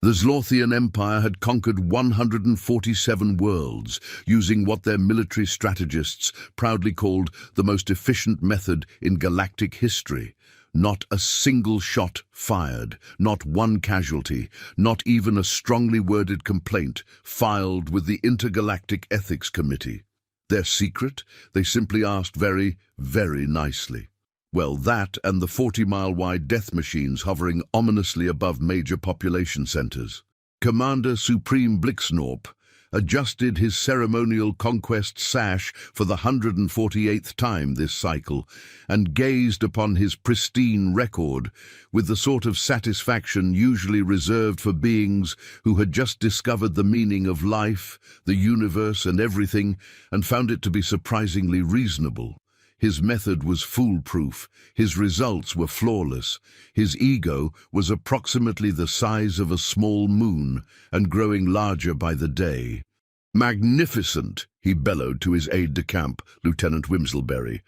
The Zlothian Empire had conquered 147 worlds, using what their military strategists proudly called the most efficient method in galactic history. Not a single shot fired, not one casualty, not even a strongly worded complaint filed with the Intergalactic Ethics Committee. Their secret? They simply asked very, very nicely. Well, that and the 40-mile-wide death machines hovering ominously above major population centers. Commander Supreme Blixnorp adjusted his ceremonial conquest sash for the 148th time this cycle and gazed upon his pristine record with the sort of satisfaction usually reserved for beings who had just discovered the meaning of life, the universe, and everything, and found it to be surprisingly reasonable. His method was foolproof, his results were flawless, his ego was approximately the size of a small moon and growing larger by the day. "Magnificent," he bellowed to his aide-de-camp, Lieutenant Wimselberry,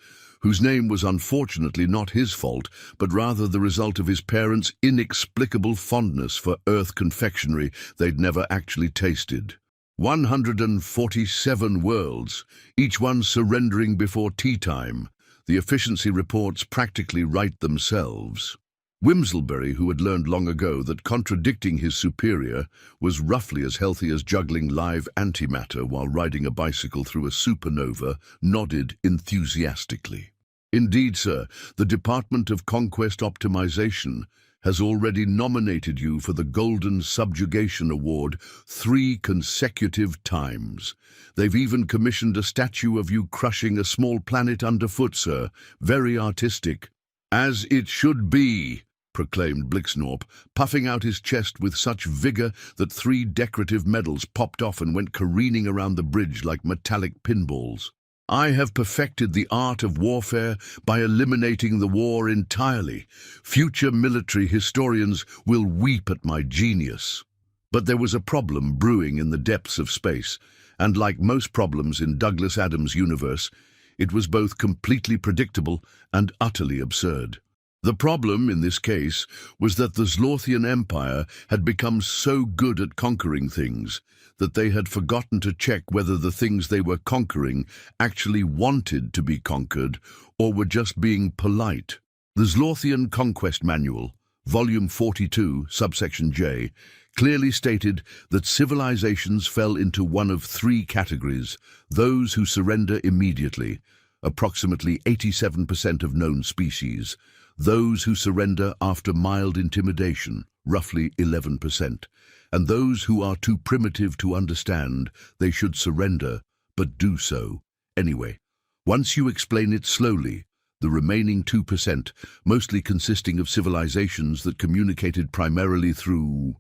whose name was unfortunately not his fault, but rather the result of his parents' inexplicable fondness for Earth confectionery they'd never actually tasted. 147 worlds, each one surrendering before tea time. The efficiency reports practically write themselves. Wimselberry, who had learned long ago that contradicting his superior was roughly as healthy as juggling live antimatter while riding a bicycle through a supernova, nodded enthusiastically. "Indeed, sir, the Department of Conquest Optimization has already nominated you for the Golden Subjugation Award 3 consecutive times. They've even commissioned a statue of you crushing a small planet underfoot, sir. Very artistic." "As it should be," proclaimed Blixnorp, puffing out his chest with such vigor that 3 decorative medals popped off and went careening around the bridge like metallic pinballs. "I have perfected the art of warfare by eliminating the war entirely. Future military historians will weep at my genius." But there was a problem brewing in the depths of space, and like most problems in Douglas Adams' universe, it was both completely predictable and utterly absurd. The problem, in this case, was that the Zlothian Empire had become so good at conquering things that they had forgotten to check whether the things they were conquering actually wanted to be conquered or were just being polite. The Zlothian Conquest Manual, Volume 42, Subsection J, clearly stated that civilizations fell into one of 3 categories: those who surrender immediately, approximately 87% of known species; those who surrender after mild intimidation, roughly 11%, and those who are too primitive to understand they should surrender, but do so anyway. Once you explain it slowly, the remaining 2%, mostly consisting of civilizations that communicated primarily through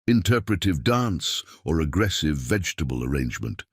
interpretive dance or aggressive vegetable arrangement.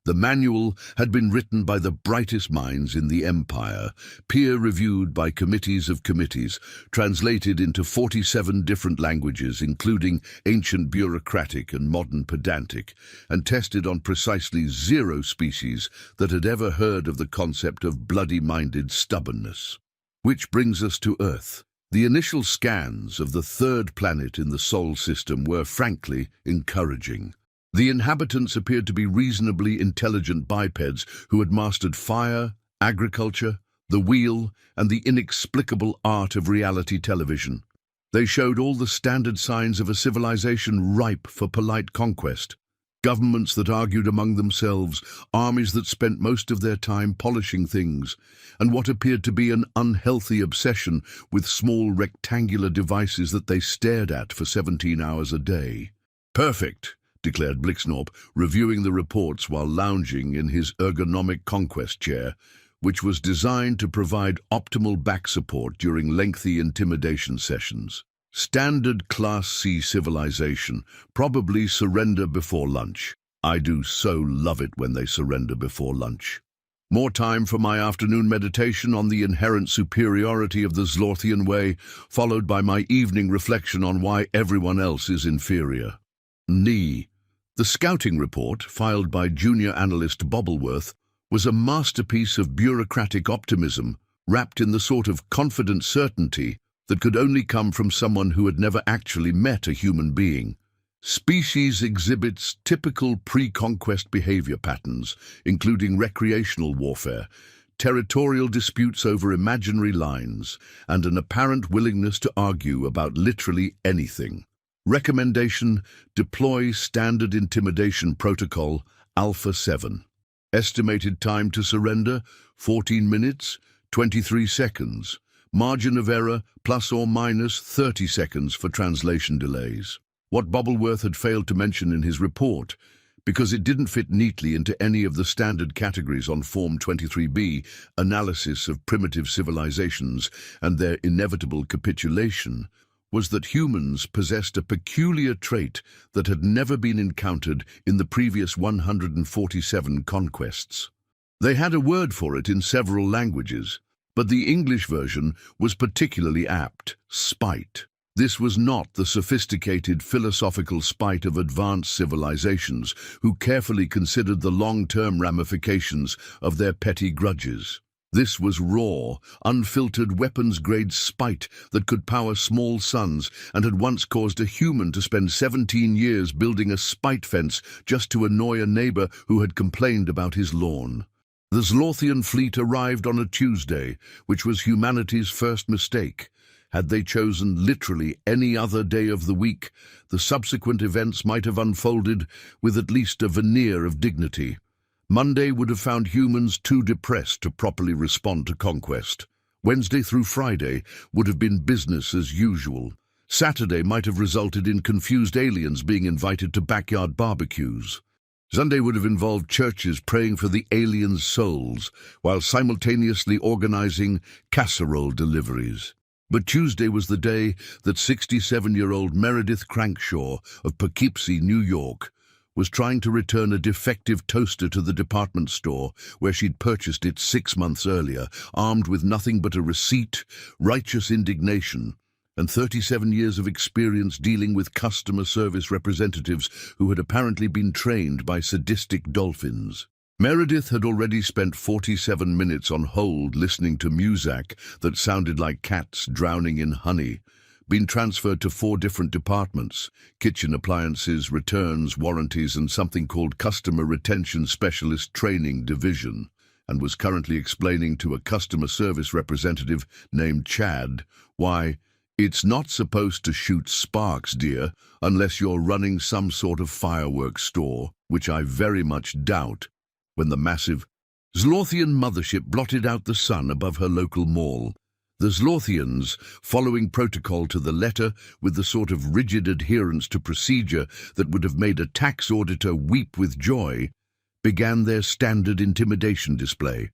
The manual had been written by the brightest minds in the empire, peer-reviewed by committees of committees, translated into 47 different languages, including ancient bureaucratic and modern pedantic, and tested on precisely 0 species that had ever heard of the concept of bloody-minded stubbornness. Which brings us to Earth. The initial scans of the 3rd planet in the Sol system were, frankly, encouraging. The inhabitants appeared to be reasonably intelligent bipeds who had mastered fire, agriculture, the wheel, and the inexplicable art of reality television. They showed all the standard signs of a civilization ripe for polite conquest. Governments that argued among themselves, armies that spent most of their time polishing things, and what appeared to be an unhealthy obsession with small rectangular devices that they stared at for 17 hours a day. "Perfect," declared Blixnorp, reviewing the reports while lounging in his ergonomic conquest chair, which was designed to provide optimal back support during lengthy intimidation sessions. "Standard Class C civilization, probably surrender before lunch. I do so love it when they surrender before lunch. More time for my afternoon meditation on the inherent superiority of the Zlothian way, followed by my evening reflection on why everyone else is inferior." Knee. The scouting report, filed by junior analyst Bobbleworth, was a masterpiece of bureaucratic optimism, wrapped in the sort of confident certainty that could only come from someone who had never actually met a human being. Species exhibits typical pre-conquest behavior patterns, including recreational warfare, territorial disputes over imaginary lines, and an apparent willingness to argue about literally anything. Recommendation: deploy standard intimidation protocol Alpha 7. Estimated time to surrender: 14 minutes, 23 seconds. Margin of error plus or minus 30 seconds for translation delays. What Bobbleworth had failed to mention in his report, because it didn't fit neatly into any of the standard categories on Form 23B, analysis of primitive civilizations and their inevitable capitulation, was that humans possessed a peculiar trait that had never been encountered in the previous 147 conquests. They had a word for it in several languages, but the English version was particularly apt: spite. This was not the sophisticated philosophical spite of advanced civilizations who carefully considered the long-term ramifications of their petty grudges. This was raw, unfiltered weapons-grade spite that could power small suns and had once caused a human to spend 17 years building a spite fence just to annoy a neighbor who had complained about his lawn. The Zlothian fleet arrived on a Tuesday, which was humanity's first mistake. Had they chosen literally any other day of the week, the subsequent events might have unfolded with at least a veneer of dignity. Monday would have found humans too depressed to properly respond to conquest. Wednesday through Friday would have been business as usual. Saturday might have resulted in confused aliens being invited to backyard barbecues. Sunday would have involved churches praying for the aliens' souls while simultaneously organizing casserole deliveries. But Tuesday was the day that 67-year-old Meredith Crankshaw of Poughkeepsie, New York, was trying to return a defective toaster to the department store where she'd purchased it 6 months earlier, armed with nothing but a receipt, righteous indignation, and 37 years of experience dealing with customer service representatives who had apparently been trained by sadistic dolphins. Meredith had already spent 47 minutes on hold listening to music that sounded like cats drowning in honey, been transferred to 4 different departments: kitchen appliances, returns, warranties, and something called Customer Retention Specialist Training Division, and was currently explaining to a customer service representative named Chad why it's not supposed to shoot sparks, dear, unless you're running some sort of fireworks store, which I very much doubt, when the massive Zlothian mothership blotted out the sun above her local mall. The Zlothians, following protocol to the letter with the sort of rigid adherence to procedure that would have made a tax auditor weep with joy, began their standard intimidation display.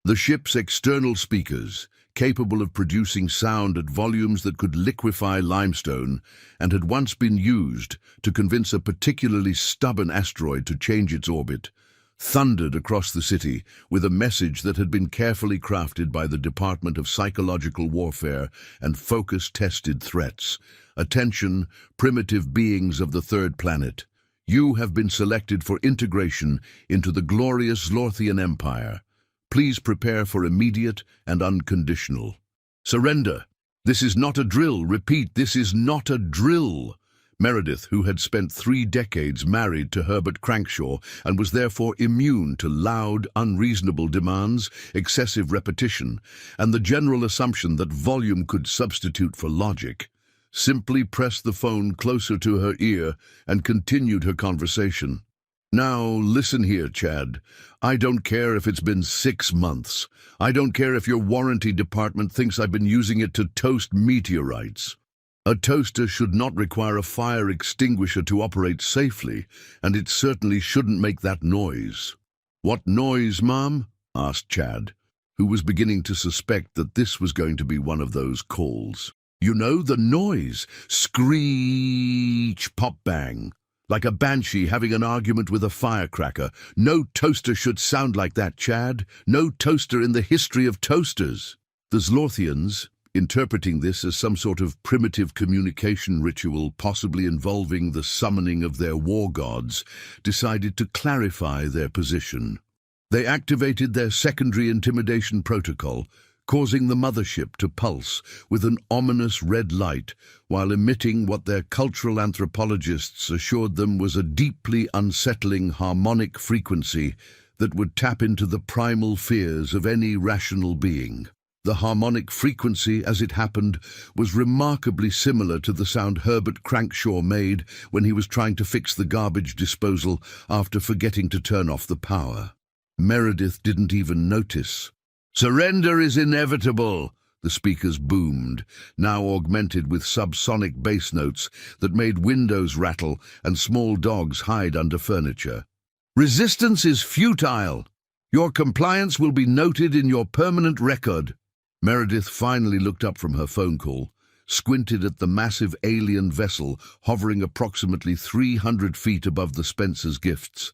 The ship's external speakers, capable of producing sound at volumes that could liquefy limestone, and had once been used to convince a particularly stubborn asteroid to change its orbit, thundered across the city with a message that had been carefully crafted by the Department of Psychological Warfare and focus-tested threats. Attention, primitive beings of the third planet. You have been selected for integration into the glorious Zlothian Empire. Please prepare for immediate and unconditional surrender. This is not a drill. Repeat, this is not a drill. Meredith, who had spent 3 decades married to Herbert Crankshaw and was therefore immune to loud, unreasonable demands, excessive repetition, and the general assumption that volume could substitute for logic, simply pressed the phone closer to her ear and continued her conversation. Now, listen here, Chad. I don't care if it's been 6 months. I don't care if your warranty department thinks I've been using it to toast meteorites. A toaster should not require a fire extinguisher to operate safely, and it certainly shouldn't make that noise. What noise, Mom? Asked Chad, who was beginning to suspect that this was going to be one of those calls. You know, the noise. Screech, pop, bang. Like a banshee having an argument with a firecracker. No toaster should sound like that, Chad. No toaster in the history of toasters. The Zlothians, interpreting this as some sort of primitive communication ritual possibly involving the summoning of their war gods, decided to clarify their position. They activated their secondary intimidation protocol, causing the mothership to pulse with an ominous red light while emitting what their cultural anthropologists assured them was a deeply unsettling harmonic frequency that would tap into the primal fears of any rational being. The harmonic frequency, as it happened, was remarkably similar to the sound Herbert Crankshaw made when he was trying to fix the garbage disposal after forgetting to turn off the power. Meredith didn't even notice. "Surrender is inevitable," the speakers boomed, now augmented with subsonic bass notes that made windows rattle and small dogs hide under furniture. "Resistance is futile. Your compliance will be noted in your permanent record." Meredith finally looked up from her phone call, squinted at the massive alien vessel hovering approximately 300 feet above the Spencer's Gifts,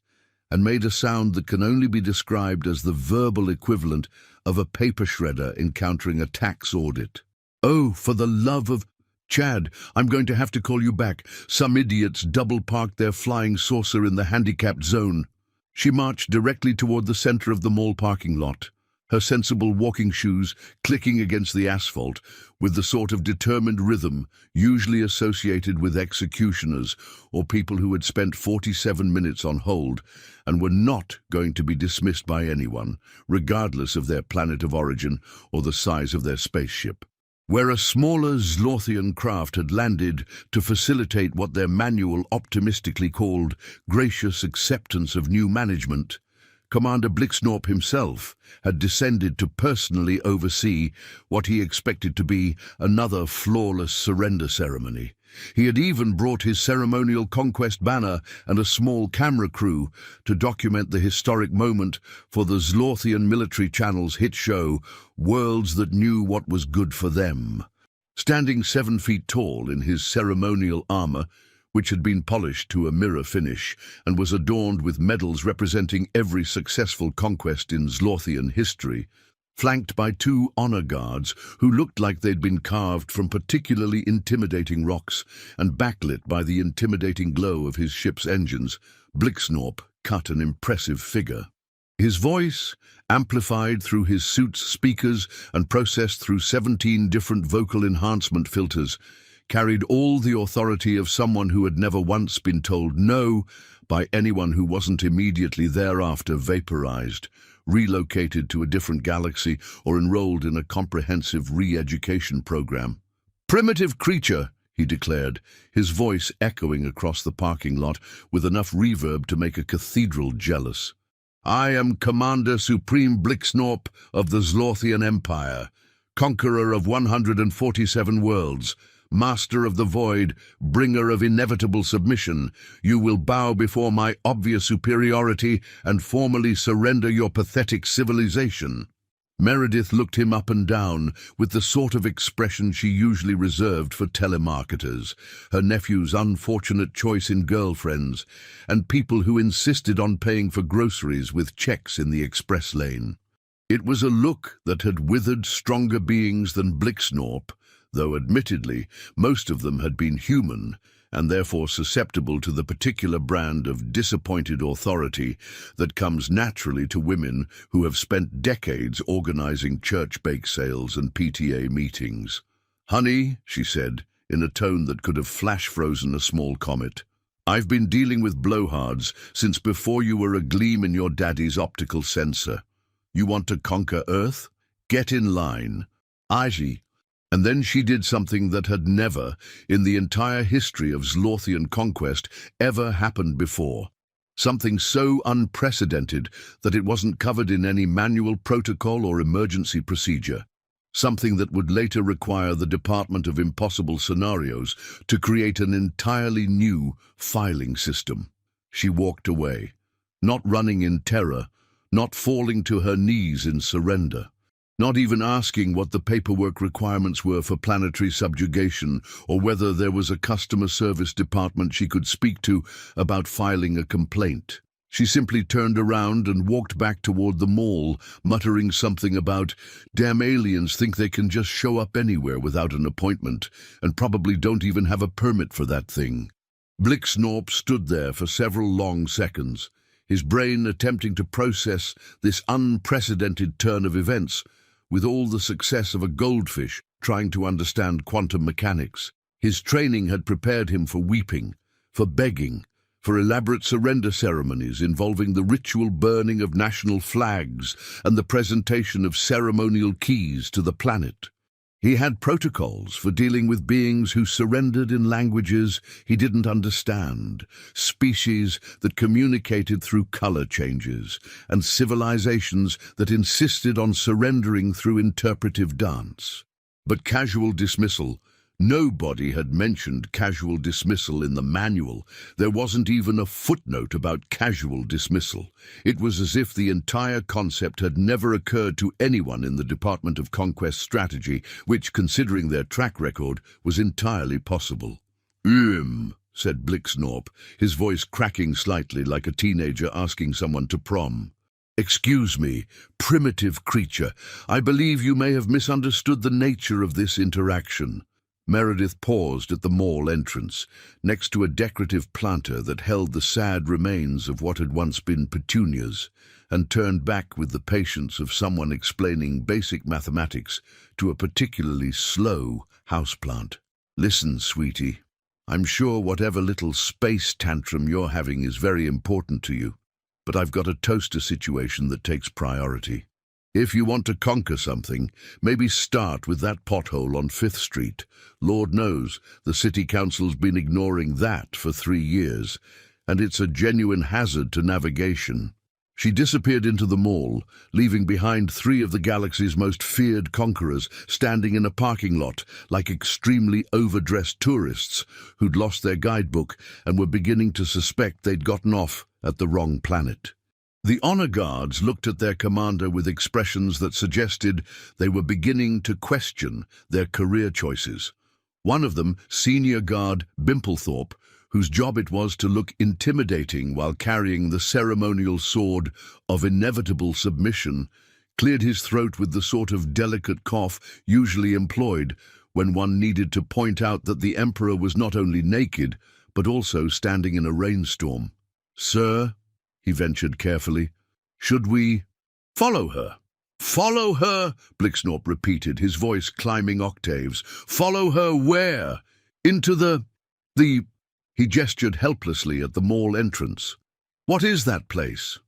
and made a sound that can only be described as the verbal equivalent of a paper shredder encountering a tax audit. "Oh, for the love of... Chad, I'm going to have to call you back. Some idiots double-parked their flying saucer in the handicapped zone." She marched directly toward the center of the mall parking lot, her sensible walking shoes clicking against the asphalt with the sort of determined rhythm usually associated with executioners or people who had spent 47 minutes on hold and were not going to be dismissed by anyone, regardless of their planet of origin or the size of their spaceship. Where a smaller Zlothian craft had landed to facilitate what their manual optimistically called gracious acceptance of new management, Commander Blixnorp himself had descended to personally oversee what he expected to be another flawless surrender ceremony. He had even brought his ceremonial conquest banner and a small camera crew to document the historic moment for the Zlothian Military Channel's hit show, Worlds That Knew What Was Good for Them. Standing 7 feet tall in his ceremonial armor, which had been polished to a mirror finish and was adorned with medals representing every successful conquest in Zlothian history, flanked by 2 honor guards who looked like they'd been carved from particularly intimidating rocks and backlit by the intimidating glow of his ship's engines, Blixnorp cut an impressive figure. His voice, amplified through his suit's speakers and processed through 17 different vocal enhancement filters, carried all the authority of someone who had never once been told no by anyone who wasn't immediately thereafter vaporized, relocated to a different galaxy, or enrolled in a comprehensive re-education program. "Primitive creature," he declared, his voice echoing across the parking lot with enough reverb to make a cathedral jealous. "I am Commander Supreme Blixnorp of the Zlothian Empire, conqueror of 147 worlds, master of the void, bringer of inevitable submission. You will bow before my obvious superiority and formally surrender your pathetic civilization." Meredith looked him up and down with the sort of expression she usually reserved for telemarketers, her nephew's unfortunate choice in girlfriends, and people who insisted on paying for groceries with checks in the express lane. It was a look that had withered stronger beings than Blixnorp, though admittedly most of them had been human and therefore susceptible to the particular brand of disappointed authority that comes naturally to women who have spent decades organizing church bake sales and PTA meetings. "Honey," she said, in a tone that could have flash-frozen a small comet, "I've been dealing with blowhards since before you were a gleam in your daddy's optical sensor. You want to conquer Earth? Get in line. Aji." And then she did something that had never, in the entire history of Zlothian conquest, ever happened before. Something so unprecedented that it wasn't covered in any manual protocol or emergency procedure. Something that would later require the Department of Impossible Scenarios to create an entirely new filing system. She walked away, not running in terror, not falling to her knees in surrender. Not even asking what the paperwork requirements were for planetary subjugation or whether there was a customer service department she could speak to about filing a complaint. She simply turned around and walked back toward the mall, muttering something about, "Damn aliens think they can just show up anywhere without an appointment, and probably don't even have a permit for that thing." Blixnorp stood there for several long seconds, his brain attempting to process this unprecedented turn of events, with all the success of a goldfish trying to understand quantum mechanics. His training had prepared him for weeping, for begging, for elaborate surrender ceremonies involving the ritual burning of national flags and the presentation of ceremonial keys to the planet. He had protocols for dealing with beings who surrendered in languages he didn't understand, species that communicated through color changes, and civilizations that insisted on surrendering through interpretive dance. But casual dismissal, nobody had mentioned casual dismissal in the manual. There wasn't even a footnote about casual dismissal. It was as if the entire concept had never occurred to anyone in the Department of Conquest Strategy, which, considering their track record, was entirely possible. Said Blixnorp, his voice cracking slightly like a teenager asking someone to prom. "Excuse me, primitive creature. I believe you may have misunderstood the nature of this interaction." Meredith paused at the mall entrance, next to a decorative planter that held the sad remains of what had once been petunias, and turned back with the patience of someone explaining basic mathematics to a particularly slow houseplant. "Listen, sweetie, I'm sure whatever little space tantrum you're having is very important to you, but I've got a toaster situation that takes priority. If you want to conquer something, maybe start with that pothole on 5th Street. Lord knows, the City Council's been ignoring that for 3 years, and it's a genuine hazard to navigation." She disappeared into the mall, leaving behind 3 of the galaxy's most feared conquerors standing in a parking lot like extremely overdressed tourists who'd lost their guidebook and were beginning to suspect they'd gotten off at the wrong planet. The honor guards looked at their commander with expressions that suggested they were beginning to question their career choices. One of them, Senior Guard Bimplethorpe, whose job it was to look intimidating while carrying the ceremonial sword of inevitable submission, cleared his throat with the sort of delicate cough usually employed when one needed to point out that the Emperor was not only naked, but also standing in a rainstorm. "Sir," he ventured carefully, "should we—" "Follow her." "Follow her?" Blixnorp repeated, his voice climbing octaves. "Follow her where? Into the— He gestured helplessly at the mall entrance. "What is that place?"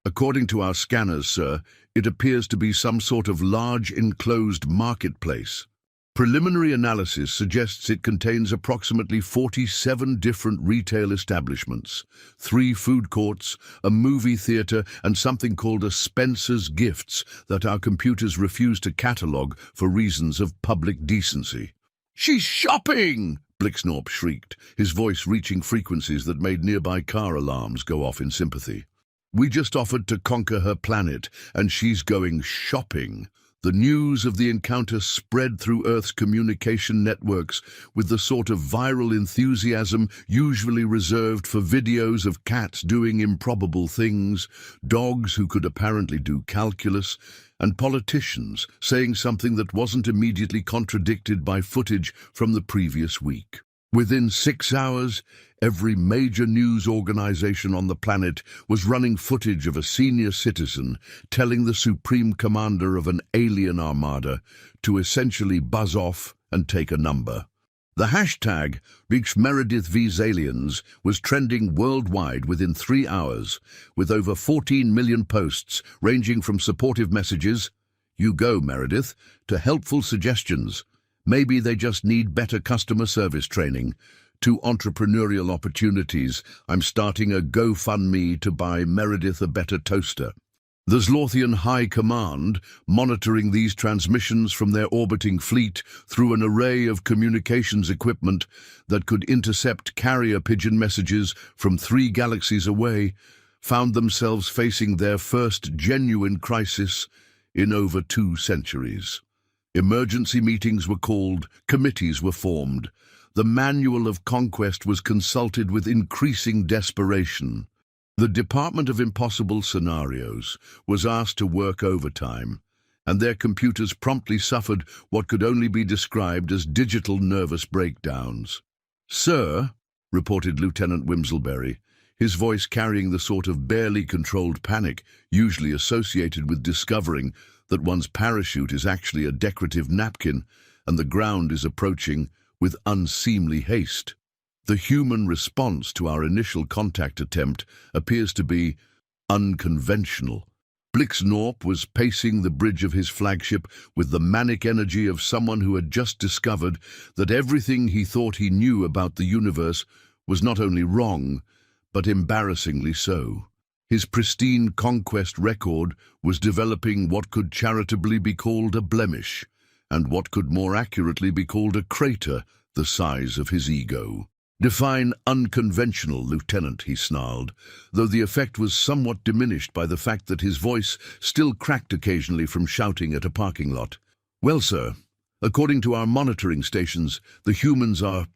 "According to our scanners, sir, it appears to be some sort of large enclosed marketplace. Preliminary analysis suggests it contains approximately 47 different retail establishments, 3 food courts, a movie theater, and something called a Spencer's Gifts that our computers refuse to catalogue for reasons of public decency." "She's shopping!" Blixnorp shrieked, his voice reaching frequencies that made nearby car alarms go off in sympathy. "We just offered to conquer her planet, and she's going shopping." The news of the encounter spread through Earth's communication networks with the sort of viral enthusiasm usually reserved for videos of cats doing improbable things, dogs who could apparently do calculus, and politicians saying something that wasn't immediately contradicted by footage from the previous week. Within 6 hours, every major news organization on the planet was running footage of a senior citizen telling the supreme commander of an alien armada to essentially buzz off and take a number. The hashtag Reach Meredith vs Aliens was trending worldwide within 3 hours, with over 14 million posts ranging from supportive messages, "You go, Meredith," to helpful suggestions, "Maybe they just need better customer service training," to entrepreneurial opportunities, "I'm starting a GoFundMe to buy Meredith a better toaster." The Zlothian High Command, monitoring these transmissions from their orbiting fleet through an array of communications equipment that could intercept carrier pigeon messages from 3 galaxies away, found themselves facing their first genuine crisis in over 2 centuries. Emergency meetings were called, committees were formed. The manual of conquest was consulted with increasing desperation. The Department of Impossible Scenarios was asked to work overtime, and their computers promptly suffered what could only be described as digital nervous breakdowns. "Sir," reported Lieutenant Wimselberry, his voice carrying the sort of barely controlled panic usually associated with discovering that one's parachute is actually a decorative napkin and the ground is approaching with unseemly haste. The human response to our initial contact attempt appears to be unconventional. Blixnorp was pacing the bridge of his flagship with the manic energy of someone who had just discovered that everything he thought he knew about the universe was not only wrong, but embarrassingly so. His pristine conquest record was developing what could charitably be called a blemish, and what could more accurately be called a crater the size of his ego. "Define unconventional, Lieutenant," he snarled, though the effect was somewhat diminished by the fact that his voice still cracked occasionally from shouting at a parking lot. "Well, sir, according to our monitoring stations, the humans are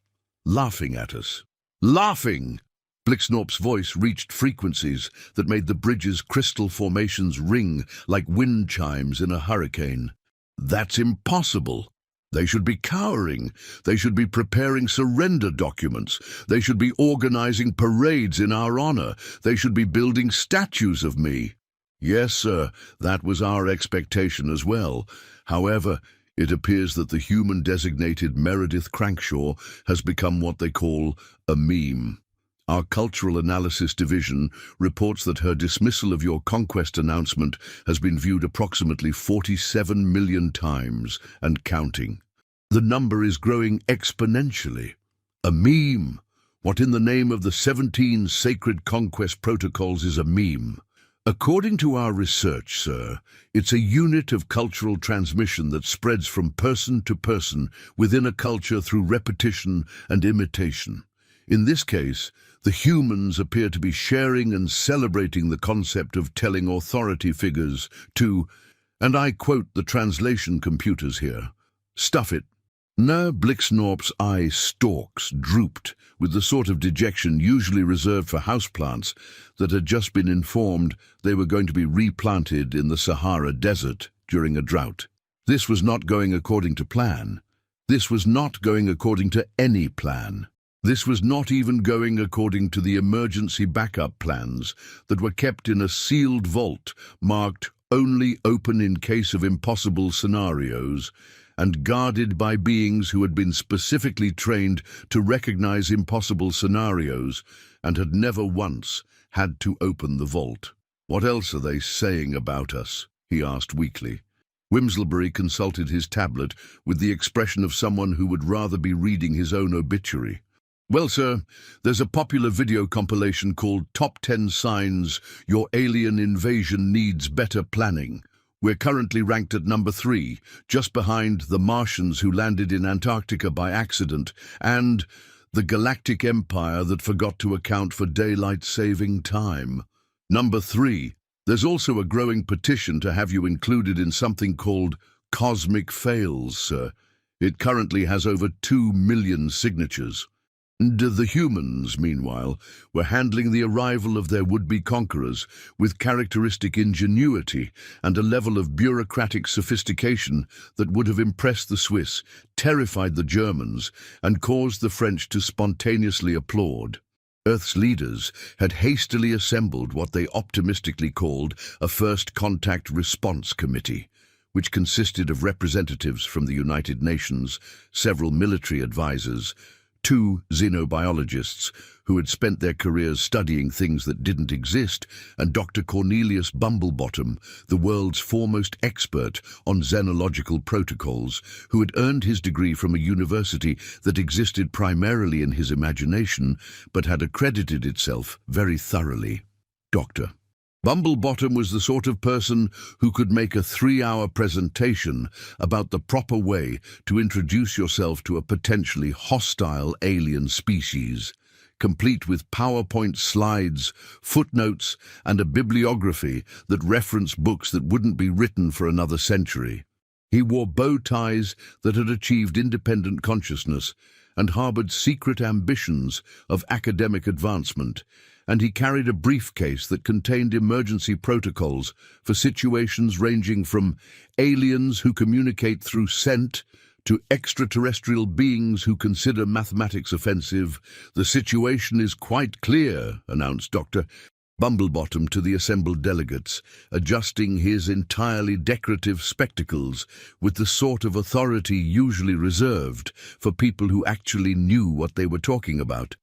laughing at us." Laughing! Blixnorp's voice reached frequencies that made the bridge's crystal formations ring like wind chimes in a hurricane. "That's impossible. They should be cowering. They should be preparing surrender documents. They should be organizing parades in our honor. They should be building statues of me." "Yes, sir, that was our expectation as well. However, it appears that the human-designated Meredith Crankshaw has become what they call a meme. Our Cultural Analysis Division reports that her dismissal of your conquest announcement has been viewed approximately 47 million times and counting. The number is growing exponentially. A meme! What in the name of the 17 sacred conquest protocols is a meme? According to our research, sir, it's a unit of cultural transmission that spreads from person to person within a culture through repetition and imitation. In this case, the humans appear to be sharing and celebrating the concept of telling authority figures to, and I quote the translation computers here, "stuff it." Blixnorp's eye stalks drooped with the sort of dejection usually reserved for houseplants that had just been informed they were going to be replanted in the Sahara Desert during a drought. This was not going according to plan. This was not going according to any plan. This was not even going according to the emergency backup plans that were kept in a sealed vault marked "only open in case of impossible scenarios" and guarded by beings who had been specifically trained to recognize impossible scenarios and had never once had to open the vault. "What else are they saying about us?" he asked weakly. Wimslebury consulted his tablet with the expression of someone who would rather be reading his own obituary. "Well, sir, there's a popular video compilation called Top 10 Signs Your Alien Invasion Needs Better Planning. We're currently ranked at number 3, just behind the Martians who landed in Antarctica by accident and the Galactic Empire that forgot to account for daylight saving time. Number 3, there's also a growing petition to have you included in something called Cosmic Fails, sir. It currently has over 2 million signatures. The humans, meanwhile, were handling the arrival of their would-be conquerors with characteristic ingenuity and a level of bureaucratic sophistication that would have impressed the Swiss, terrified the Germans, and caused the French to spontaneously applaud. Earth's leaders had hastily assembled what they optimistically called a First Contact Response Committee, which consisted of representatives from the United Nations, several military advisors, 2 xenobiologists who had spent their careers studying things that didn't exist, and Dr. Cornelius Bumblebottom, the world's foremost expert on xenological protocols, who had earned his degree from a university that existed primarily in his imagination, but had accredited itself very thoroughly. Dr. Bumblebottom was the sort of person who could make a 3-hour presentation about the proper way to introduce yourself to a potentially hostile alien species, complete with PowerPoint slides, footnotes, and a bibliography that referenced books that wouldn't be written for another century. He wore bow ties that had achieved independent consciousness and harbored secret ambitions of academic advancement, and he carried a briefcase that contained emergency protocols for situations ranging from aliens who communicate through scent to extraterrestrial beings who consider mathematics offensive. "The situation is quite clear," announced Dr. Bumblebottom to the assembled delegates, adjusting his entirely decorative spectacles with the sort of authority usually reserved for people who actually knew what they were talking about.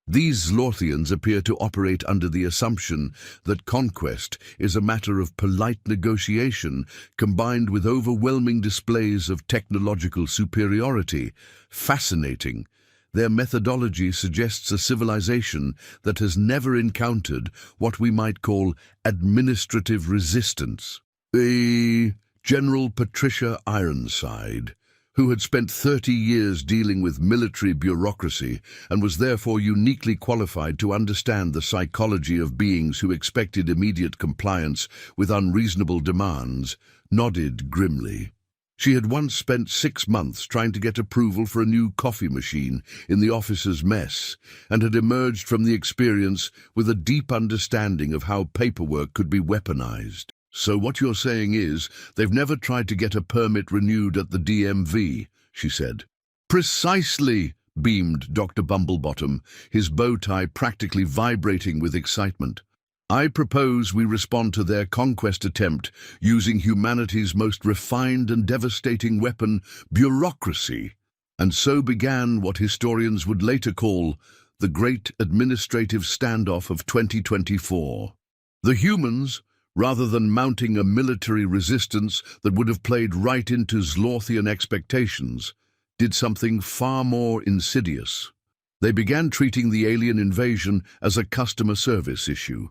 These Zlorthians appear to operate under the assumption that conquest is a matter of polite negotiation combined with overwhelming displays of technological superiority. Fascinating. Their methodology suggests a civilization that has never encountered what we might call administrative resistance. General Patricia Ironside, who had spent 30 years dealing with military bureaucracy and was therefore uniquely qualified to understand the psychology of beings who expected immediate compliance with unreasonable demands, nodded grimly. She had once spent 6 months trying to get approval for a new coffee machine in the officer's mess and had emerged from the experience with a deep understanding of how paperwork could be weaponized. "So what you're saying is, they've never tried to get a permit renewed at the DMV," she said. "Precisely," beamed Dr. Bumblebottom, his bow tie practically vibrating with excitement. "I propose we respond to their conquest attempt using humanity's most refined and devastating weapon, bureaucracy." And so began what historians would later call the Great Administrative Standoff of 2024. The humans, rather than mounting a military resistance that would have played right into Zlorthian expectations, did something far more insidious. They began treating the alien invasion as a customer service issue.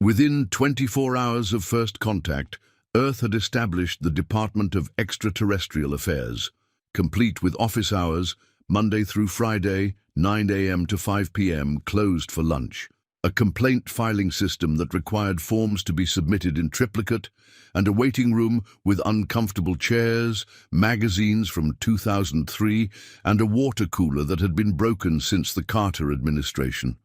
Within 24 hours of first contact, Earth had established the Department of Extraterrestrial Affairs, complete with office hours, Monday through Friday, 9 a.m. to 5 p.m., closed for lunch. A complaint filing system that required forms to be submitted in triplicate, and a waiting room with uncomfortable chairs, magazines from 2003, and a water cooler that had been broken since the Carter administration.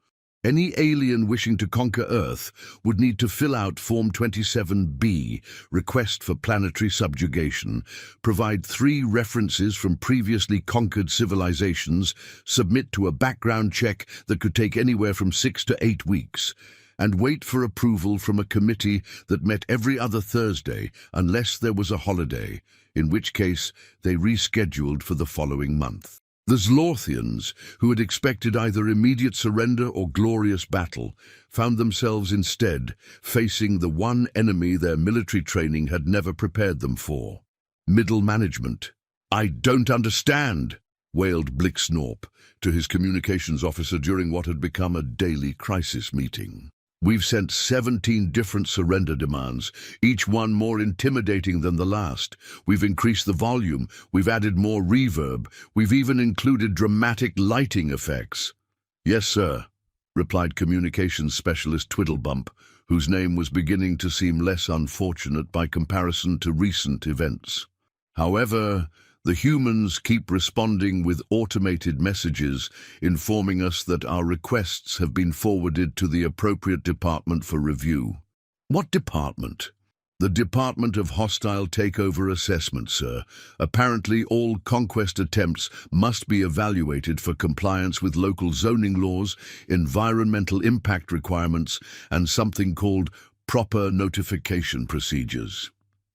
Any alien wishing to conquer Earth would need to fill out Form 27B, Request for Planetary Subjugation, provide 3 references from previously conquered civilizations, submit to a background check that could take anywhere from 6 to 8 weeks, and wait for approval from a committee that met every other Thursday unless there was a holiday, in which case they rescheduled for the following month. The Zlorthians, who had expected either immediate surrender or glorious battle, found themselves instead facing the one enemy their military training had never prepared them for: middle management. "I don't understand," wailed Blixnorp to his communications officer during what had become a daily crisis meeting. "We've sent 17 different surrender demands, each one more intimidating than the last. We've increased the volume, we've added more reverb, we've even included dramatic lighting effects." "Yes, sir," replied communications specialist Twiddlebump, whose name was beginning to seem less unfortunate by comparison to recent events. "However, the humans keep responding with automated messages informing us that our requests have been forwarded to the appropriate department for review." "What department?" "The Department of Hostile Takeover Assessment, sir. Apparently all conquest attempts must be evaluated for compliance with local zoning laws, environmental impact requirements, and something called proper notification procedures."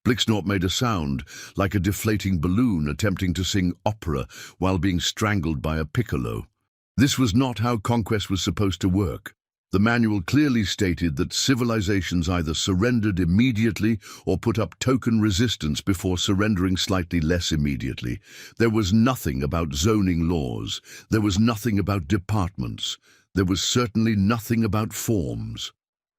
Blixnorp made a sound like a deflating balloon attempting to sing opera while being strangled by a piccolo. This was not how conquest was supposed to work. The manual clearly stated that civilizations either surrendered immediately or put up token resistance before surrendering slightly less immediately. There was nothing about zoning laws. There was nothing about departments. There was certainly nothing about forms.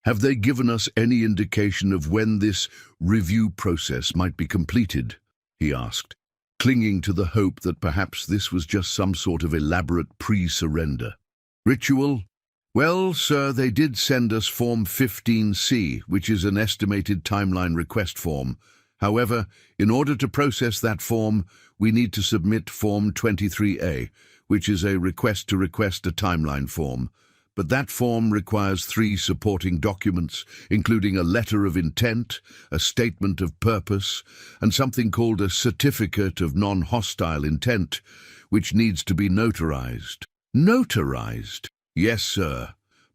"Have they given us any indication of when this review process might be completed?" he asked, clinging to the hope that perhaps this was just some sort of elaborate pre-surrender. "Ritual? Well, sir, they did send us Form 15C, which is an estimated timeline request form. However, in order to process that form, we need to submit Form 23A, which is a request to request a timeline form. But that form requires 3 supporting documents, including a letter of intent, a statement of purpose, and something called a certificate of non-hostile intent, which needs to be notarized." "Notarized?" "Yes, sir.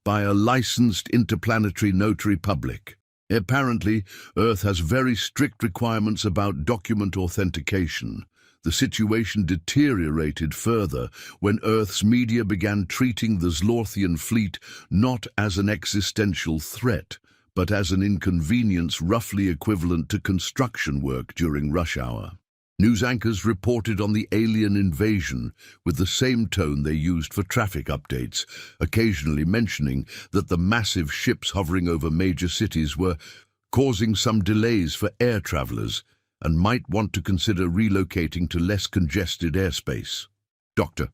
by a licensed interplanetary notary public. Apparently, Earth has very strict requirements about document authentication. The situation deteriorated further when Earth's media began treating the Zlorthian fleet not as an existential threat, but as an inconvenience roughly equivalent to construction work during rush hour. News anchors reported on the alien invasion with the same tone they used for traffic updates, occasionally mentioning that the massive ships hovering over major cities were causing some delays for air travelers and might want to consider relocating to less congested airspace. Dr.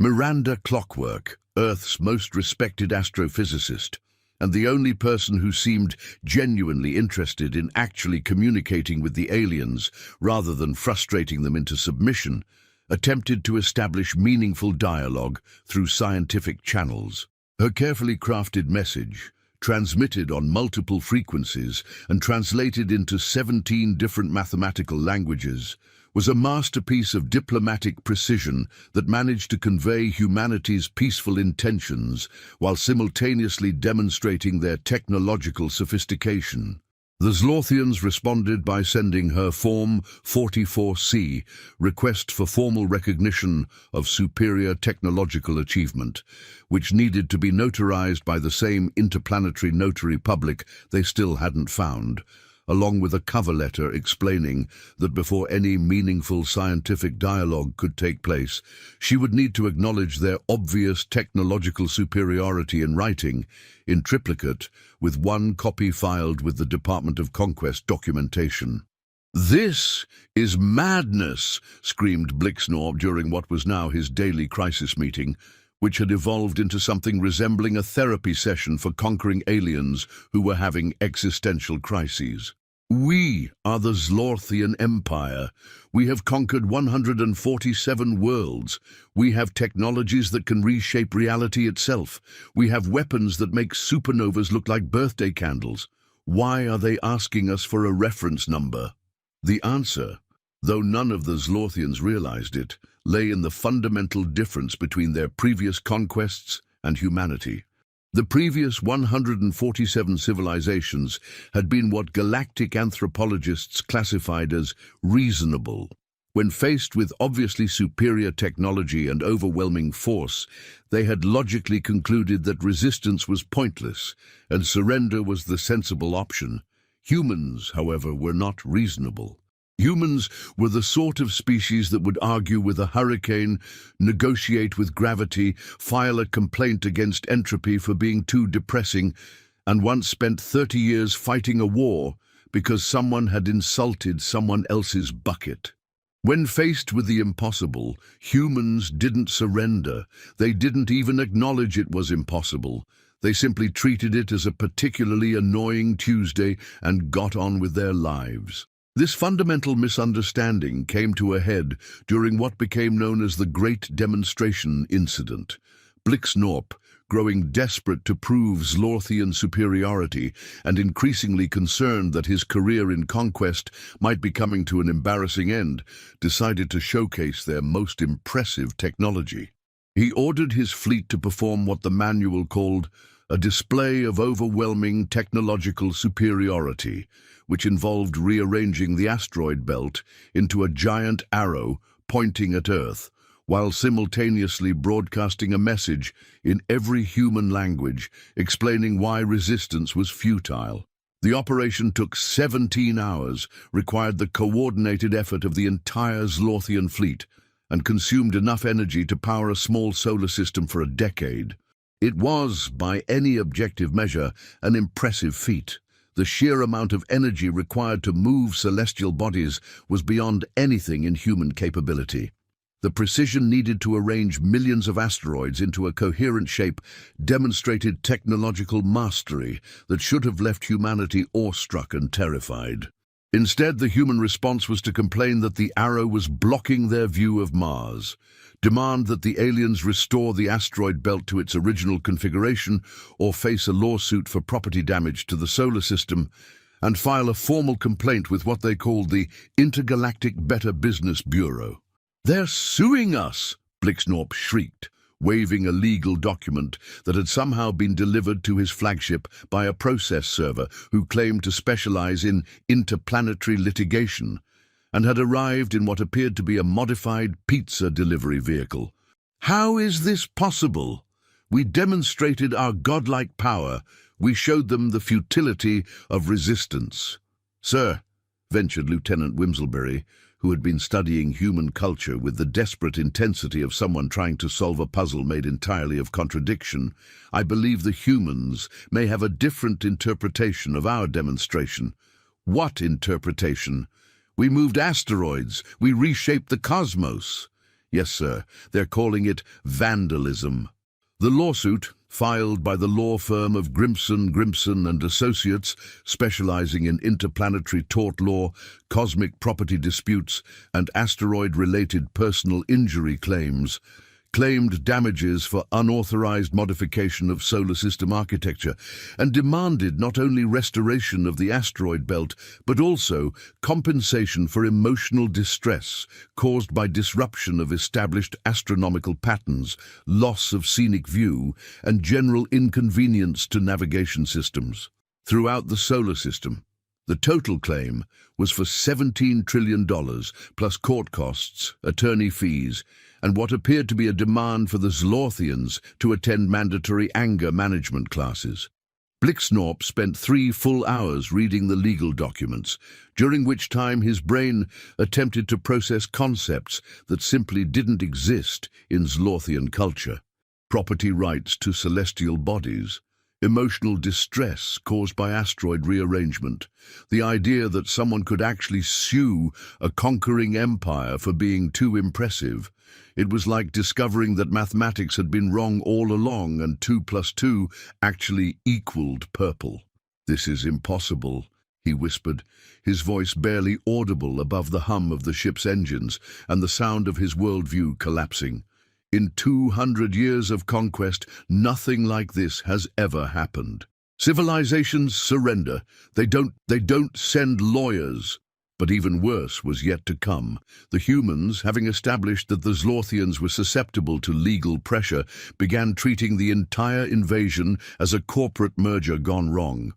Miranda Clockwork, Earth's most respected astrophysicist, and the only person who seemed genuinely interested in actually communicating with the aliens rather than frustrating them into submission, attempted to establish meaningful dialogue through scientific channels. Her carefully crafted message, transmitted on multiple frequencies and translated into 17 different mathematical languages, was a masterpiece of diplomatic precision that managed to convey humanity's peaceful intentions while simultaneously demonstrating their technological sophistication. The Zlorthians responded by sending her Form 44C, request for formal recognition of superior technological achievement, which needed to be notarized by the same interplanetary notary public they still hadn't found, along with a cover letter explaining that before any meaningful scientific dialogue could take place, she would need to acknowledge their obvious technological superiority in writing, in triplicate, with one copy filed with the Department of Conquest documentation. "This is madness," screamed Blixnorb during what was now his daily crisis meeting, which had evolved into something resembling a therapy session for conquering aliens who were having existential crises. "We are the Zlorthian Empire. We have conquered 147 worlds. We have technologies that can reshape reality itself. We have weapons that make supernovas look like birthday candles. Why are they asking us for a reference number?" The answer, though none of the Zlorthians realized it, lay in the fundamental difference between their previous conquests and humanity. The previous 147 civilizations had been what galactic anthropologists classified as reasonable. When faced with obviously superior technology and overwhelming force, they had logically concluded that resistance was pointless and surrender was the sensible option. Humans, however, were not reasonable. Humans were the sort of species that would argue with a hurricane, negotiate with gravity, file a complaint against entropy for being too depressing, and once spent 30 years fighting a war because someone had insulted someone else's bucket. When faced with the impossible, humans didn't surrender. They didn't even acknowledge it was impossible. They simply treated it as a particularly annoying Tuesday and got on with their lives. This fundamental misunderstanding came to a head during what became known as the Great Demonstration Incident. Blixnorp, growing desperate to prove Zlorthian superiority and increasingly concerned that his career in conquest might be coming to an embarrassing end, decided to showcase their most impressive technology. He ordered his fleet to perform what the manual called a display of overwhelming technological superiority, which involved rearranging the asteroid belt into a giant arrow pointing at Earth, while simultaneously broadcasting a message in every human language explaining why resistance was futile. The operation took 17 hours, required the coordinated effort of the entire Zlorthian fleet, and consumed enough energy to power a small solar system for a decade. It was, by any objective measure, an impressive feat. The sheer amount of energy required to move celestial bodies was beyond anything in human capability. The precision needed to arrange millions of asteroids into a coherent shape demonstrated technological mastery that should have left humanity awestruck and terrified. Instead, the human response was to complain that the arrow was blocking their view of Mars, demand that the aliens restore the asteroid belt to its original configuration or face a lawsuit for property damage to the solar system, and file a formal complaint with what they called the Intergalactic Better Business Bureau. "They're suing us!" Blixnorp shrieked. waving a legal document that had somehow been delivered to his flagship by a process server who claimed to specialize in interplanetary litigation and had arrived in what appeared to be a modified pizza delivery vehicle. How is this possible? We demonstrated our godlike power. We showed them the futility of resistance. Sir, ventured Lieutenant Wimslebury, who had been studying human culture with the desperate intensity of someone trying to solve a puzzle made entirely of contradiction, I believe the humans may have a different interpretation of our demonstration. What interpretation? We moved asteroids. We reshaped the cosmos. Yes, sir, they're calling it vandalism. The lawsuit, filed by the law firm of Grimson and Associates, specializing in interplanetary tort law, cosmic property disputes, and asteroid-related personal injury claims, claimed damages for unauthorized modification of solar system architecture and demanded not only restoration of the asteroid belt, but also compensation for emotional distress caused by disruption of established astronomical patterns, loss of scenic view, and general inconvenience to navigation systems. Throughout the solar system, the total claim was for $17 trillion, plus court costs, attorney fees, and what appeared to be a demand for the Zlorthians to attend mandatory anger management classes. Blixnorp spent 3 full hours reading the legal documents, during which time his brain attempted to process concepts that simply didn't exist in Zlorthian culture. Property rights to celestial bodies, emotional distress caused by asteroid rearrangement, the idea that someone could actually sue a conquering empire for being too impressive. It was like discovering that mathematics had been wrong all along and 2 plus 2 actually equaled purple. "This is impossible," he whispered, his voice barely audible above the hum of the ship's engines and the sound of his worldview collapsing. "In 200 years of conquest, nothing like this has ever happened. Civilizations surrender. They don't send lawyers." But even worse was yet to come. The humans, having established that the Zlorthians were susceptible to legal pressure, began treating the entire invasion as a corporate merger gone wrong.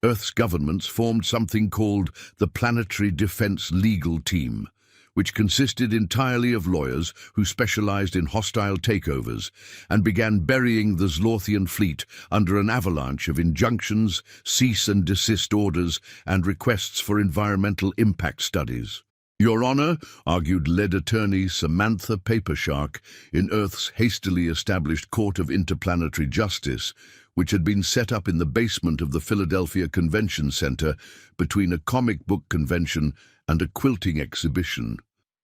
Earth's governments formed something called the Planetary Defense Legal Team, which consisted entirely of lawyers who specialized in hostile takeovers, and began burying the Zlorthian fleet under an avalanche of injunctions, cease and desist orders, and requests for environmental impact studies. "Your Honor," argued lead attorney Samantha Papershark in Earth's hastily established Court of Interplanetary Justice, which had been set up in the basement of the Philadelphia Convention Center between a comic book convention and a quilting exhibition,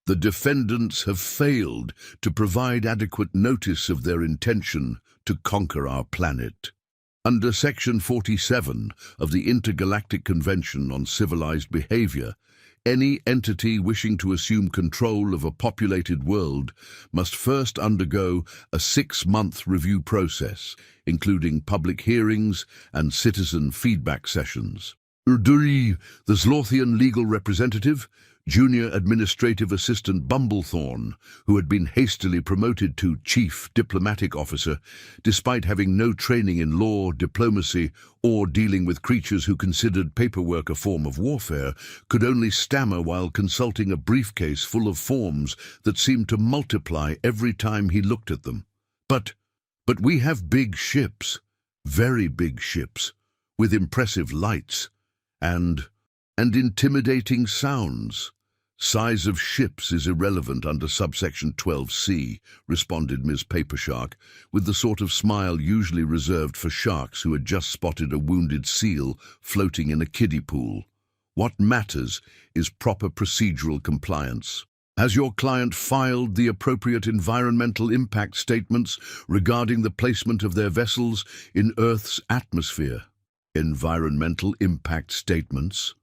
"the defendants have failed to provide adequate notice of their intention to conquer our planet. Under Section 47 of the Intergalactic Convention on Civilized Behavior, any entity wishing to assume control of a populated world must first undergo a 6-month review process, including public hearings and citizen feedback sessions." The Zlorthian legal representative, Junior Administrative Assistant Bumblethorne, who had been hastily promoted to Chief Diplomatic Officer, despite having no training in law, diplomacy, or dealing with creatures who considered paperwork a form of warfare, could only stammer while consulting a briefcase full of forms that seemed to multiply every time he looked at them. But we have big ships, very big ships, with impressive lights and intimidating sounds. Size of ships is irrelevant under subsection 12C, responded Ms. Papershark, with the sort of smile usually reserved for sharks who had just spotted a wounded seal floating in a kiddie pool. What matters is proper procedural compliance. Has your client filed the appropriate environmental impact statements regarding the placement of their vessels in Earth's atmosphere? Environmental impact statements?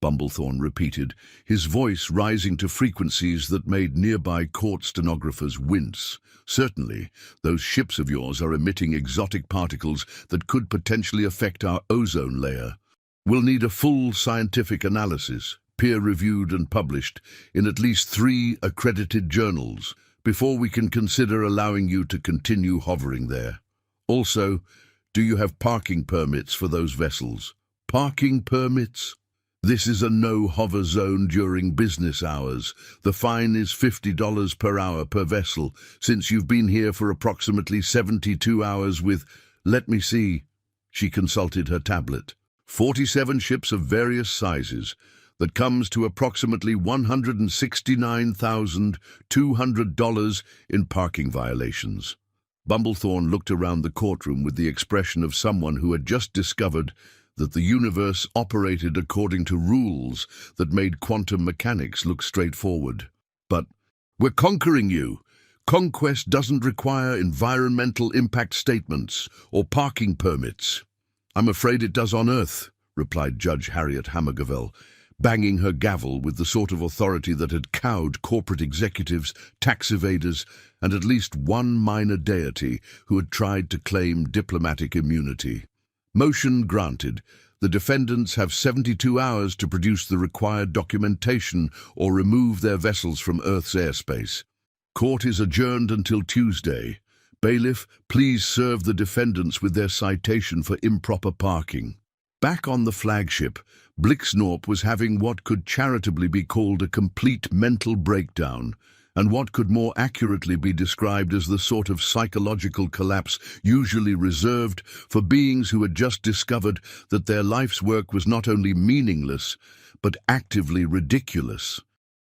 Bumblethorne repeated, his voice rising to frequencies that made nearby court stenographers wince. "Certainly, those ships of yours are emitting exotic particles that could potentially affect our ozone layer. We'll need a full scientific analysis, peer-reviewed and published, in at least 3 accredited journals. before we can consider allowing you to continue hovering there. Also, do you have parking permits for those vessels? Parking permits? This is a no-hover zone during business hours. The fine is $50 per hour per vessel, since you've been here for approximately 72 hours with, let me see, she consulted her tablet, 47 ships of various sizes. That comes to approximately $169,200 in parking violations. Bumblethorne looked around the courtroom with the expression of someone who had just discovered that the universe operated according to rules that made quantum mechanics look straightforward. But we're conquering you. Conquest doesn't require environmental impact statements or parking permits. I'm afraid it does on Earth, replied Judge Harriet Hammergavel, banging her gavel with the sort of authority that had cowed corporate executives, tax evaders, and at least one minor deity who had tried to claim diplomatic immunity. Motion granted. The defendants have 72 hours to produce the required documentation or remove their vessels from Earth's airspace. Court is adjourned until Tuesday. Bailiff, please serve the defendants with their citation for improper parking. Back on the flagship, Blixnorp was having what could charitably be called a complete mental breakdown, and what could more accurately be described as the sort of psychological collapse usually reserved for beings who had just discovered that their life's work was not only meaningless, but actively ridiculous.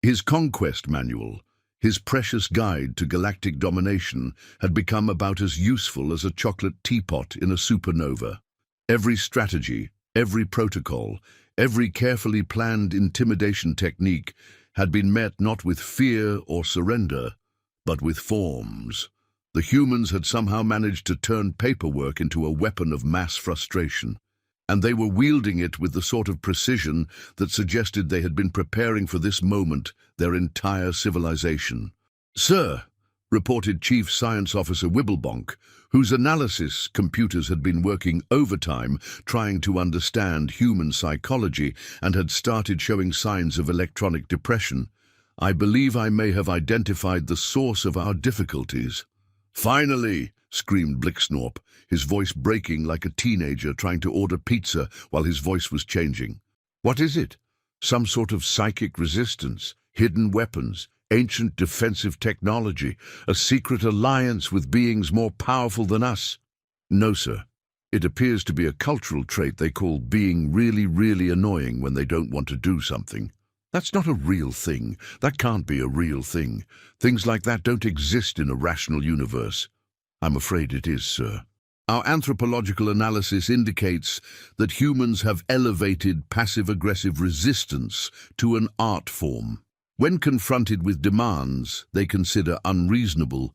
His conquest manual, his precious guide to galactic domination, had become about as useful as a chocolate teapot in a supernova. Every strategy, every protocol, every carefully planned intimidation technique had been met not with fear or surrender, but with forms. The humans had somehow managed to turn paperwork into a weapon of mass frustration, and they were wielding it with the sort of precision that suggested they had been preparing for this moment their entire civilization. "Sir," reported Chief Science Officer Wibblebonk, whose analysis computers had been working overtime trying to understand human psychology and had started showing signs of electronic depression, "I believe I may have identified the source of our difficulties." "Finally!" screamed Blixnorp, his voice breaking like a teenager trying to order pizza while his voice was changing. "What is it? Some sort of psychic resistance, hidden weapons, ancient defensive technology, a secret alliance with beings more powerful than us?" "No, sir. It appears to be a cultural trait they call being really, really annoying when they don't want to do something. That's not a real thing. That can't be a real thing. Things like that don't exist in a rational universe." "I'm afraid it is, sir. Our anthropological analysis indicates that humans have elevated passive-aggressive resistance to an art form. When confronted with demands they consider unreasonable,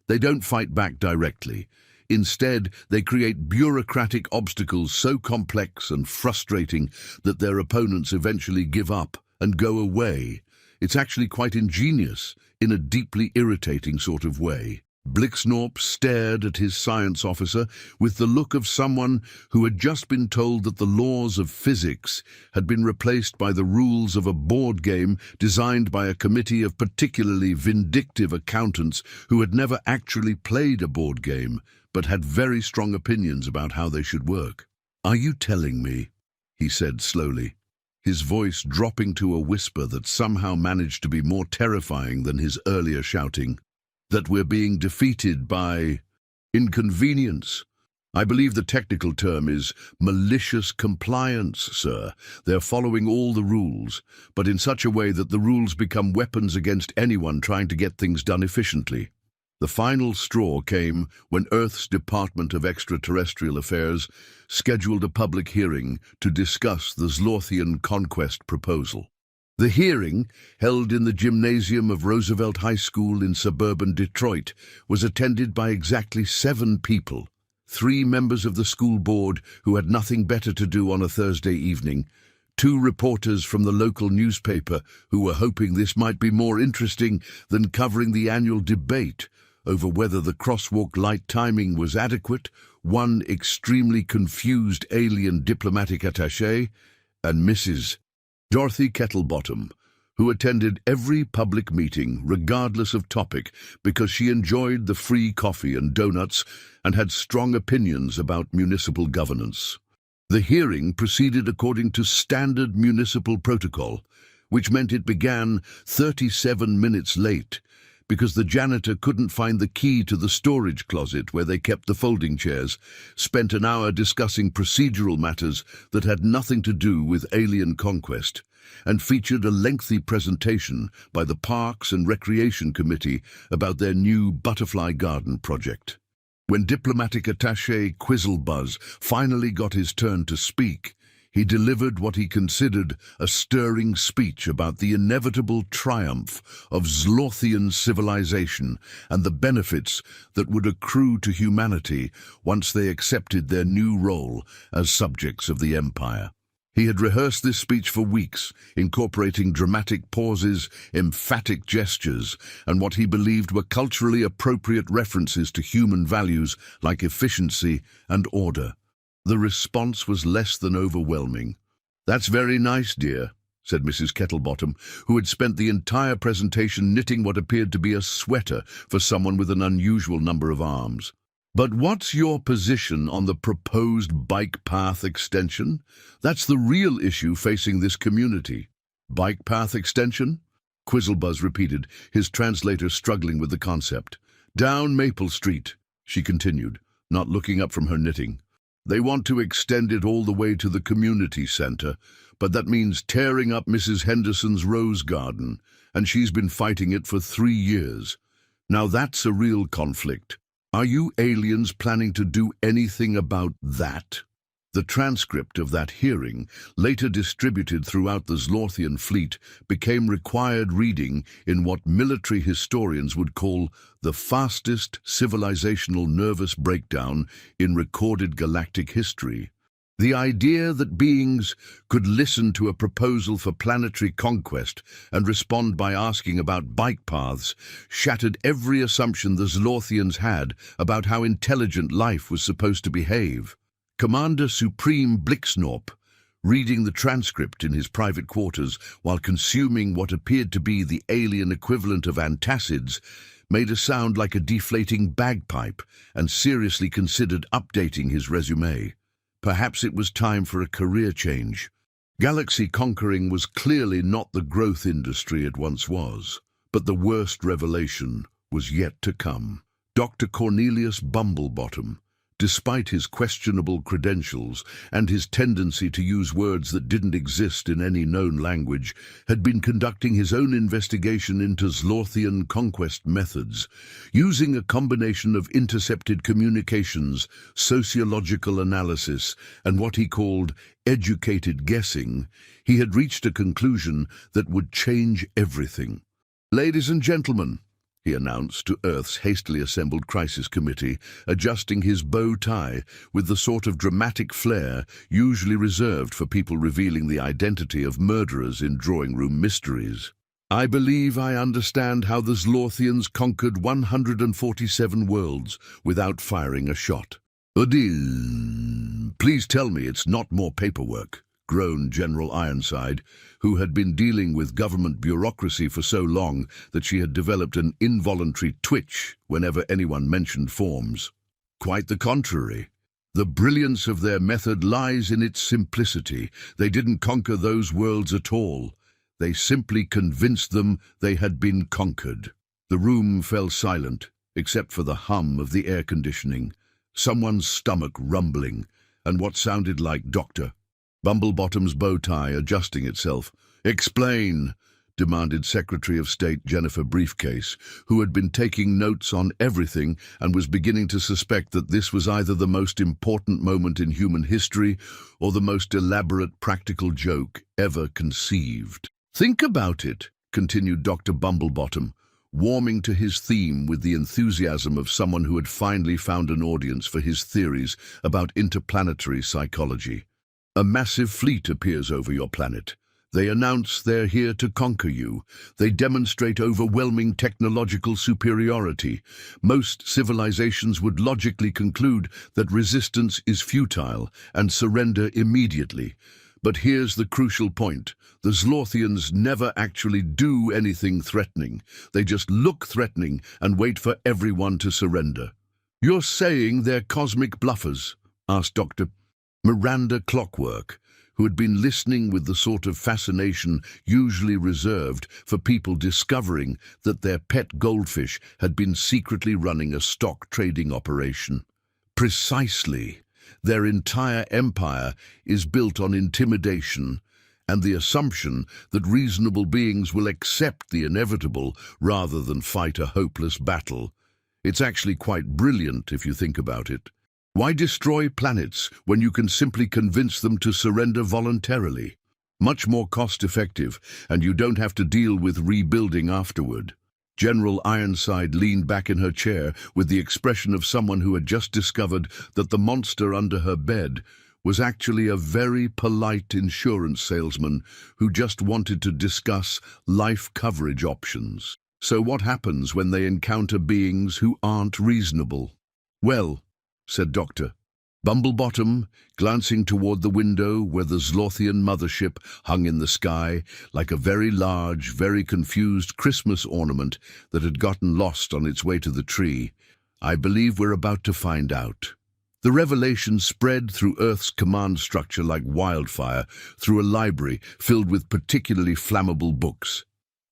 they don't fight back directly. Instead, they create bureaucratic obstacles so complex and frustrating that their opponents eventually give up and go away. It's actually quite ingenious, in a deeply irritating sort of way." Blixnorp stared at his science officer with the look of someone who had just been told that the laws of physics had been replaced by the rules of a board game designed by a committee of particularly vindictive accountants who had never actually played a board game, but had very strong opinions about how they should work. "Are you telling me," he said slowly, his voice dropping to a whisper that somehow managed to be more terrifying than his earlier shouting, "that we're being defeated by inconvenience? I believe the technical term is malicious compliance, sir. They're following all the rules, but in such a way that the rules become weapons against anyone trying to get things done efficiently." The final straw came when Earth's Department of Extraterrestrial Affairs scheduled a public hearing to discuss the Zlorthian conquest proposal. The hearing, held in the gymnasium of Roosevelt High School in suburban Detroit, was attended by exactly 7 people. 3 members of the school board who had nothing better to do on a Thursday evening, 2 reporters from the local newspaper who were hoping this might be more interesting than covering the annual debate over whether the crosswalk light timing was adequate, 1 extremely confused alien diplomatic attaché, and Mrs. Dorothy Kettlebottom, who attended every public meeting, regardless of topic, because she enjoyed the free coffee and donuts and had strong opinions about municipal governance. The hearing proceeded according to standard municipal protocol, which meant it began 37 minutes late, because the janitor couldn't find the key to the storage closet where they kept the folding chairs, spent an hour discussing procedural matters that had nothing to do with alien conquest, and featured a lengthy presentation by the Parks and Recreation Committee about their new butterfly garden project. When diplomatic attaché Quizzlebuzz finally got his turn to speak, he delivered what he considered a stirring speech about the inevitable triumph of Zlothian civilization and the benefits that would accrue to humanity once they accepted their new role as subjects of the Empire. He had rehearsed this speech for weeks, incorporating dramatic pauses, emphatic gestures, and what he believed were culturally appropriate references to human values like efficiency and order. The response was less than overwhelming. "That's very nice, dear," said Mrs. Kettlebottom, who had spent the entire presentation knitting what appeared to be a sweater for someone with an unusual number of arms. "But what's your position on the proposed bike path extension? That's the real issue facing this community." "Bike path extension?" Quizzlebuzz repeated, his translator struggling with the concept. "Down Maple Street," she continued, not looking up from her knitting. "They want to extend it all the way to the community center, but that means tearing up Mrs. Henderson's rose garden, and she's been fighting it for 3 years. Now that's a real conflict. Are you aliens planning to do anything about that?" The transcript of that hearing, later distributed throughout the Zlothian fleet, became required reading in what military historians would call the fastest civilizational nervous breakdown in recorded galactic history. The idea that beings could listen to a proposal for planetary conquest and respond by asking about bike paths shattered every assumption the Zlothians had about how intelligent life was supposed to behave. Commander Supreme Blixnorp, reading the transcript in his private quarters while consuming what appeared to be the alien equivalent of antacids, made a sound like a deflating bagpipe and seriously considered updating his resume. Perhaps it was time for a career change. Galaxy conquering was clearly not the growth industry it once was, but the worst revelation was yet to come. Dr. Cornelius Bumblebottom, despite his questionable credentials and his tendency to use words that didn't exist in any known language, had been conducting his own investigation into Zlothian conquest methods. Using a combination of intercepted communications, sociological analysis, and what he called educated guessing, he had reached a conclusion that would change everything. "Ladies and gentlemen," he announced to Earth's hastily assembled crisis committee, adjusting his bow tie with the sort of dramatic flair usually reserved for people revealing the identity of murderers in drawing-room mysteries. "I believe I understand how the Zlothians conquered 147 worlds without firing a shot." "Please tell me it's not more paperwork," groaned General Ironside, who had been dealing with government bureaucracy for so long that she had developed an involuntary twitch whenever anyone mentioned forms. "Quite the contrary. The brilliance of their method lies in its simplicity. They didn't conquer those worlds at all. They simply convinced them they had been conquered." The room fell silent, except for the hum of the air conditioning, someone's stomach rumbling, and what sounded like Dr. Bumblebottom's bow tie adjusting itself. "Explain," demanded Secretary of State Jennifer Briefcase, who had been taking notes on everything and was beginning to suspect that this was either the most important moment in human history or the most elaborate practical joke ever conceived. "Think about it," continued Dr. Bumblebottom, warming to his theme with the enthusiasm of someone who had finally found an audience for his theories about interplanetary psychology. "A massive fleet appears over your planet. They announce they're here to conquer you. They demonstrate overwhelming technological superiority. Most civilizations would logically conclude that resistance is futile and surrender immediately. But here's the crucial point. The Zlothians never actually do anything threatening. They just look threatening and wait for everyone to surrender. "You're saying they're cosmic bluffers?" asked Dr. Miranda Clockwork, who had been listening with the sort of fascination usually reserved for people discovering that their pet goldfish had been secretly running a stock trading operation. "Precisely. Their entire empire is built on intimidation and the assumption that reasonable beings will accept the inevitable rather than fight a hopeless battle. It's actually quite brilliant if you think about it. Why destroy planets when you can simply convince them to surrender voluntarily? Much more cost-effective, and you don't have to deal with rebuilding afterward." General Ironside leaned back in her chair with the expression of someone who had just discovered that the monster under her bed was actually a very polite insurance salesman who just wanted to discuss life coverage options. "So what happens when they encounter beings who aren't reasonable?" "Well," said Dr. Bumblebottom, glancing toward the window where the Zlothian mothership hung in the sky like a very large, very confused Christmas ornament that had gotten lost on its way to the tree, "I believe we're about to find out." The revelation spread through Earth's command structure like wildfire through a library filled with particularly flammable books.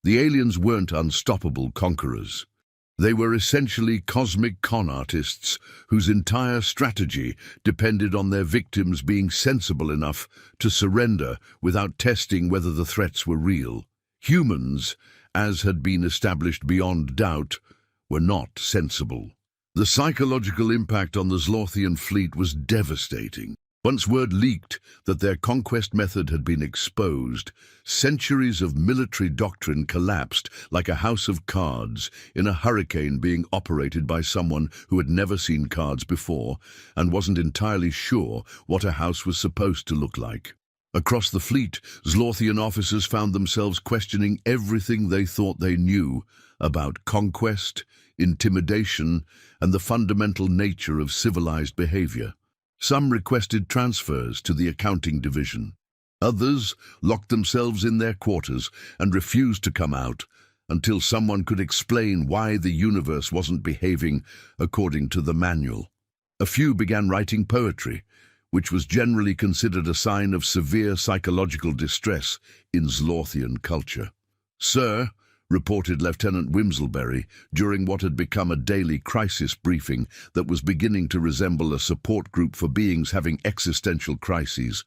The aliens weren't unstoppable conquerors. They were essentially cosmic con artists whose entire strategy depended on their victims being sensible enough to surrender without testing whether the threats were real. Humans, as had been established beyond doubt, were not sensible. The psychological impact on the Zlothian fleet was devastating. Once word leaked that their conquest method had been exposed, centuries of military doctrine collapsed like a house of cards in a hurricane being operated by someone who had never seen cards before and wasn't entirely sure what a house was supposed to look like. Across the fleet, Zlothian officers found themselves questioning everything they thought they knew about conquest, intimidation, and the fundamental nature of civilized behavior. Some requested transfers to the accounting division. Others locked themselves in their quarters and refused to come out until someone could explain why the universe wasn't behaving according to the manual. A few began writing poetry, which was generally considered a sign of severe psychological distress in Zlothian culture. "Sir," reported Lieutenant Wimslebury during what had become a daily crisis briefing that was beginning to resemble a support group for beings having existential crises,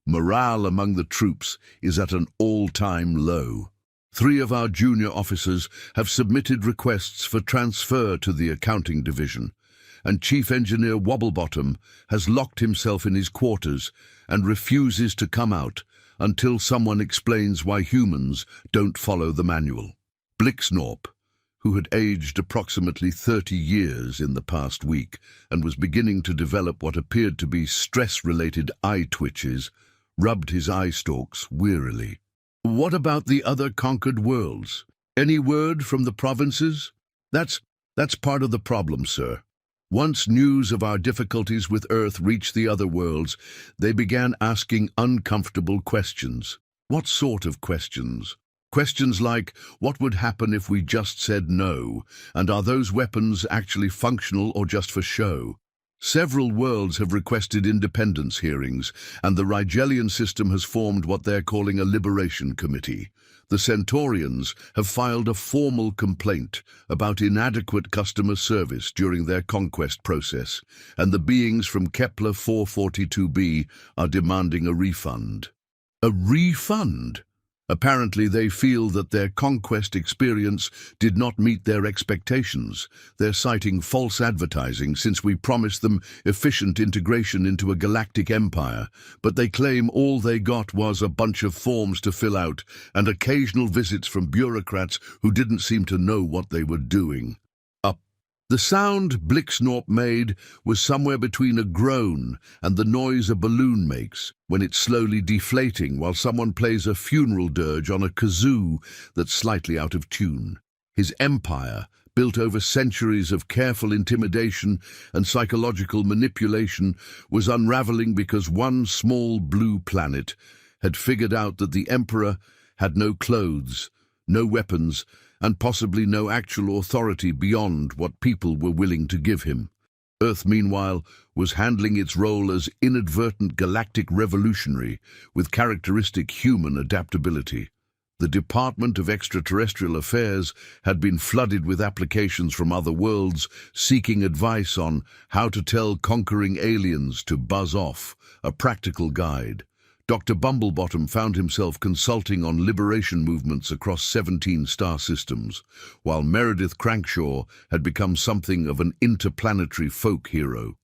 "morale among the troops is at an all-time low. 3 of our junior officers have submitted requests for transfer to the accounting division, and Chief Engineer Wobblebottom has locked himself in his quarters and refuses to come out until someone explains why humans don't follow the manual." Blixnorp, who had aged approximately 30 years in the past week and was beginning to develop what appeared to be stress-related eye twitches, rubbed his eye stalks wearily. "What about the other conquered worlds? Any word from the provinces?" That's part of the problem, sir. Once news of our difficulties with Earth reached the other worlds, they began asking uncomfortable questions." "What sort of questions?" "Questions like, what would happen if we just said no? And are those weapons actually functional or just for show?" Several worlds have requested independence hearings, and the Rigelian system has formed what they're calling a liberation committee. The Centaurians have filed a formal complaint about inadequate customer service during their conquest process, and the beings from Kepler 442b are demanding a refund. A refund? Apparently they feel that their conquest experience did not meet their expectations. They're citing false advertising since we promised them efficient integration into a galactic empire, but they claim all they got was a bunch of forms to fill out and occasional visits from bureaucrats who didn't seem to know what they were doing. The sound Blixnorp made was somewhere between a groan and the noise a balloon makes when it's slowly deflating while someone plays a funeral dirge on a kazoo that's slightly out of tune. His empire, built over centuries of careful intimidation and psychological manipulation, was unraveling because one small blue planet had figured out that the Emperor had no clothes, no weapons, and possibly no actual authority beyond what people were willing to give him. Earth, meanwhile, was handling its role as inadvertent galactic revolutionary with characteristic human adaptability. The Department of Extraterrestrial Affairs had been flooded with applications from other worlds seeking advice on how to tell conquering aliens to buzz off, a practical guide. Dr. Bumblebottom found himself consulting on liberation movements across 17 star systems, while Meredith Crankshaw had become something of an interplanetary folk hero.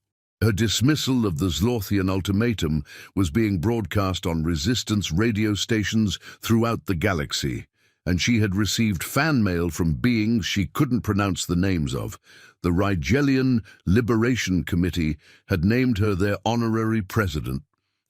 Her dismissal of the Zlothian ultimatum was being broadcast on resistance radio stations throughout the galaxy, and she had received fan mail from beings she couldn't pronounce the names of. The Rigelian Liberation Committee had named her their honorary president,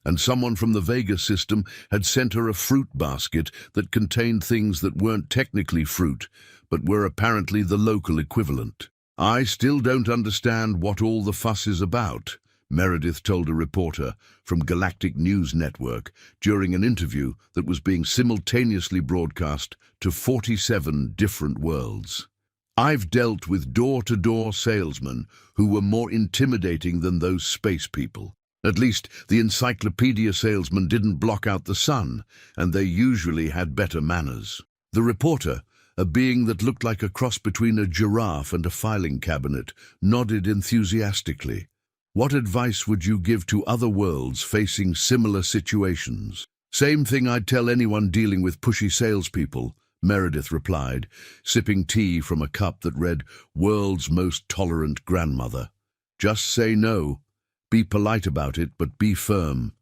and someone from the Vega system had sent her a fruit basket that contained things that weren't technically fruit, but were apparently the local equivalent. "I still don't understand what all the fuss is about," Meredith told a reporter from Galactic News Network during an interview that was being simultaneously broadcast to 47 different worlds. "I've dealt with door-to-door salesmen who were more intimidating than those space people. At least the encyclopedia salesman didn't block out the sun, and they usually had better manners." The reporter, a being that looked like a cross between a giraffe and a filing cabinet, nodded enthusiastically. "What advice would you give to other worlds facing similar situations?" "Same thing I'd tell anyone dealing with pushy salespeople," Meredith replied, sipping tea from a cup that read, "World's Most Tolerant Grandmother." "Just say no. Be polite about it, but be firm.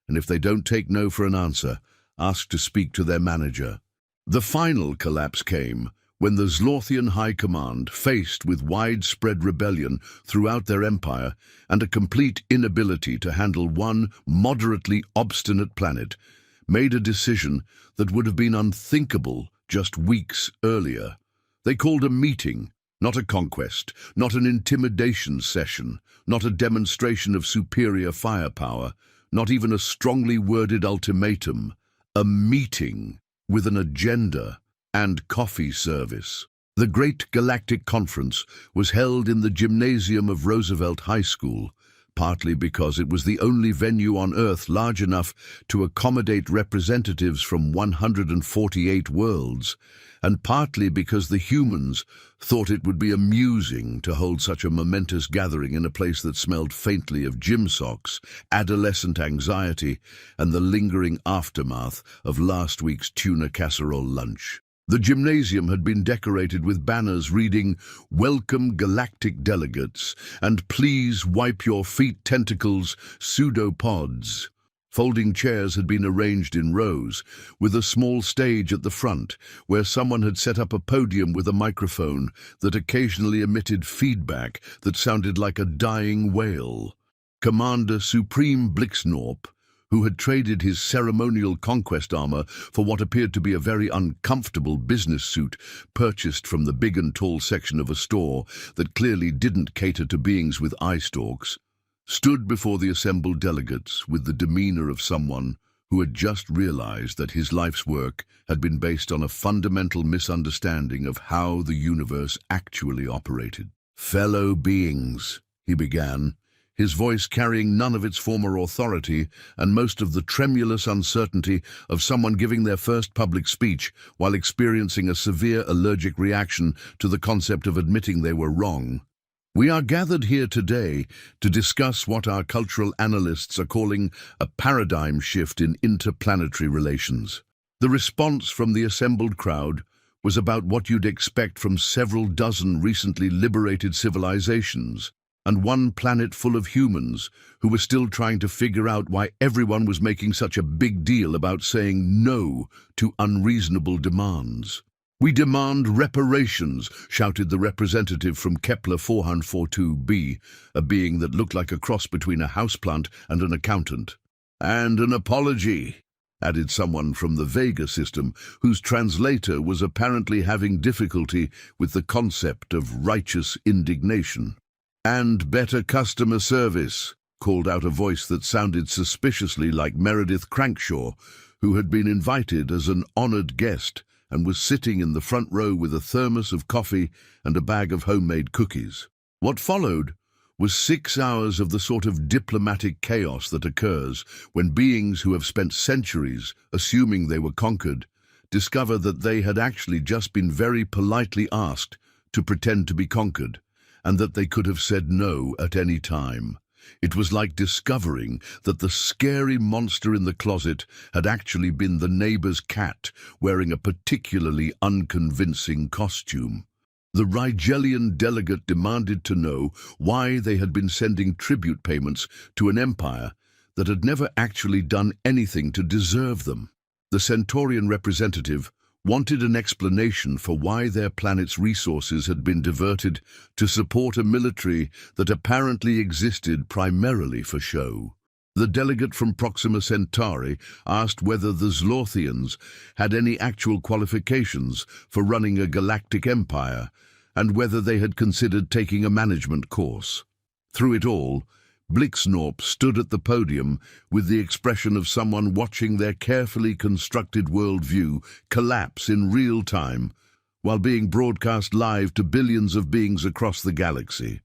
And if they don't take no for an answer, ask to speak to their manager." The final collapse came when the Zlothian High Command, faced with widespread rebellion throughout their empire and a complete inability to handle one moderately obstinate planet, made a decision that would have been unthinkable just weeks earlier. They called a meeting, not a conquest, not an intimidation session, not a demonstration of superior firepower, not even a strongly worded ultimatum. A meeting with an agenda and coffee service. The Great Galactic Conference was held in the gymnasium of Roosevelt High School, partly because it was the only venue on Earth large enough to accommodate representatives from 148 worlds, and partly because the humans thought it would be amusing to hold such a momentous gathering in a place that smelled faintly of gym socks, adolescent anxiety, and the lingering aftermath of last week's tuna casserole lunch. The gymnasium had been decorated with banners reading, "Welcome Galactic Delegates," and "Please wipe your feet tentacles, pseudopods." Folding chairs had been arranged in rows, with a small stage at the front, where someone had set up a podium with a microphone that occasionally emitted feedback that sounded like a dying whale. Commander Supreme Blixnorp, who had traded his ceremonial conquest armor for what appeared to be a very uncomfortable business suit purchased from the big and tall section of a store that clearly didn't cater to beings with eye stalks, stood before the assembled delegates with the demeanor of someone who had just realized that his life's work had been based on a fundamental misunderstanding of how the universe actually operated. "Fellow beings," he began, his voice carrying none of its former authority and most of the tremulous uncertainty of someone giving their first public speech while experiencing a severe allergic reaction to the concept of admitting they were wrong. "We are gathered here today to discuss what our cultural analysts are calling a paradigm shift in interplanetary relations." The response from the assembled crowd was about what you'd expect from several dozen recently liberated civilizations, and one planet full of humans who were still trying to figure out why everyone was making such a big deal about saying no to unreasonable demands. "We demand reparations," shouted the representative from Kepler 442b, a being that looked like a cross between a houseplant and an accountant. "And an apology," added someone from the Vega system, whose translator was apparently having difficulty with the concept of righteous indignation. "And better customer service," called out a voice that sounded suspiciously like Meredith Crankshaw, who had been invited as an honored guest and was sitting in the front row with a thermos of coffee and a bag of homemade cookies. What followed was 6 hours of the sort of diplomatic chaos that occurs when beings who have spent centuries assuming they were conquered discover that they had actually just been very politely asked to pretend to be conquered, and that they could have said no at any time. It was like discovering that the scary monster in the closet had actually been the neighbor's cat wearing a particularly unconvincing costume. The Rigelian delegate demanded to know why they had been sending tribute payments to an empire that had never actually done anything to deserve them. The Centaurian representative wanted an explanation for why their planet's resources had been diverted to support a military that apparently existed primarily for show. The delegate from Proxima Centauri asked whether the Zlothians had any actual qualifications for running a galactic empire and whether they had considered taking a management course. Through it all, Blixnorp stood at the podium with the expression of someone watching their carefully constructed worldview collapse in real time while being broadcast live to billions of beings across the galaxy.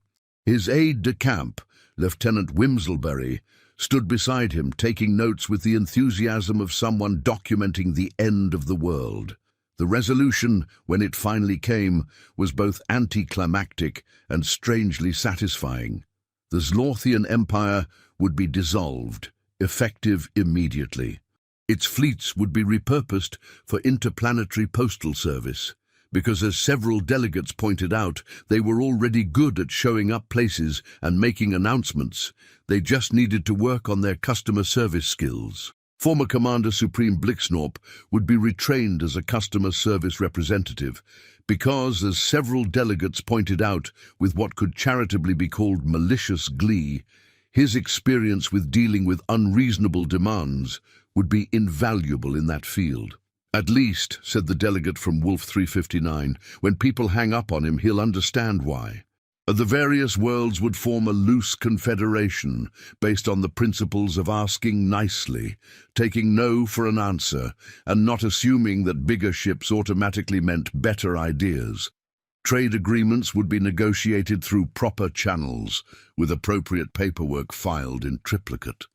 His aide-de-camp, Lieutenant Wimselbury, stood beside him, taking notes with the enthusiasm of someone documenting the end of the world. The resolution, when it finally came, was both anticlimactic and strangely satisfying. The Zlothian Empire would be dissolved, effective immediately. Its fleets would be repurposed for interplanetary postal service, because as several delegates pointed out, they were already good at showing up places and making announcements. They just needed to work on their customer service skills. Former Commander Supreme Blixnorp would be retrained as a customer service representative because, as several delegates pointed out with what could charitably be called malicious glee, his experience with dealing with unreasonable demands would be invaluable in that field. At least, said the delegate from Wolf 359, when people hang up on him, he'll understand why. The various worlds would form a loose confederation based on the principles of asking nicely, taking no for an answer, and not assuming that bigger ships automatically meant better ideas. Trade agreements would be negotiated through proper channels, with appropriate paperwork filed in triplicate.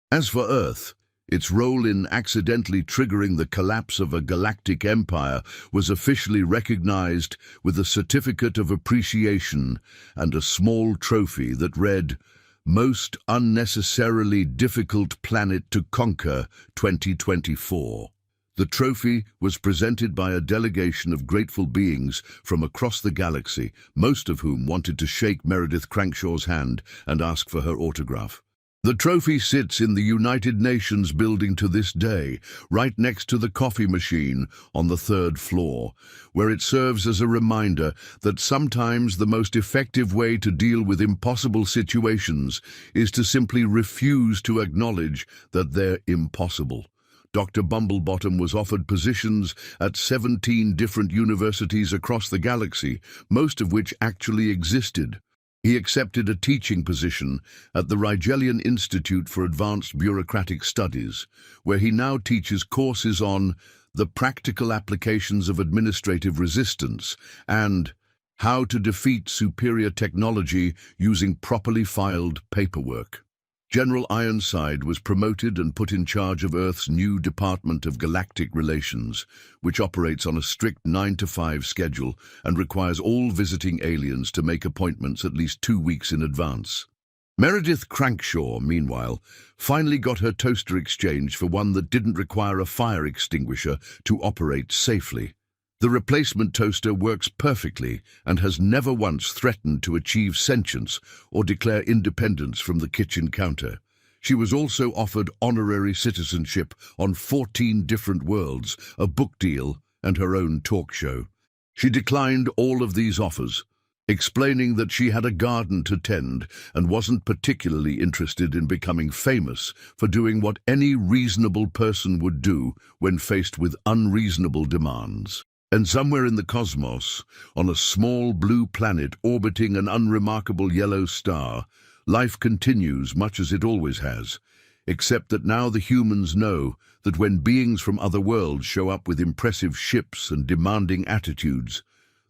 As for Earth, its role in accidentally triggering the collapse of a galactic empire was officially recognized with a certificate of appreciation and a small trophy that read, "Most Unnecessarily Difficult Planet to Conquer 2024. The trophy was presented by a delegation of grateful beings from across the galaxy, most of whom wanted to shake Meredith Crankshaw's hand and ask for her autograph. The trophy sits in the United Nations building to this day, right next to the coffee machine on the 3rd floor, where it serves as a reminder that sometimes the most effective way to deal with impossible situations is to simply refuse to acknowledge that they're impossible. Dr. Bumblebottom was offered positions at 17 different universities across the galaxy, most of which actually existed. He accepted a teaching position at the Rigelian Institute for Advanced Bureaucratic Studies, where he now teaches courses on the practical applications of administrative resistance and how to defeat superior technology using properly filed paperwork. General Ironside was promoted and put in charge of Earth's new Department of Galactic Relations, which operates on a strict 9-to-5 schedule and requires all visiting aliens to make appointments at least 2 weeks in advance. Meredith Crankshaw, meanwhile, finally got her toaster exchanged for one that didn't require a fire extinguisher to operate safely. The replacement toaster works perfectly and has never once threatened to achieve sentience or declare independence from the kitchen counter. She was also offered honorary citizenship on 14 different worlds, a book deal, and her own talk show. She declined all of these offers, explaining that she had a garden to tend and wasn't particularly interested in becoming famous for doing what any reasonable person would do when faced with unreasonable demands. And somewhere in the cosmos, on a small blue planet orbiting an unremarkable yellow star, life continues much as it always has, except that now the humans know that when beings from other worlds show up with impressive ships and demanding attitudes,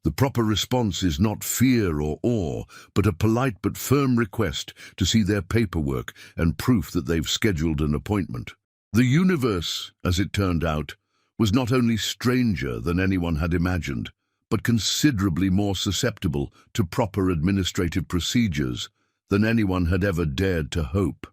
the proper response is not fear or awe, but a polite but firm request to see their paperwork and proof that they've scheduled an appointment. The universe, as it turned out, was not only stranger than anyone had imagined, but considerably more susceptible to proper administrative procedures than anyone had ever dared to hope.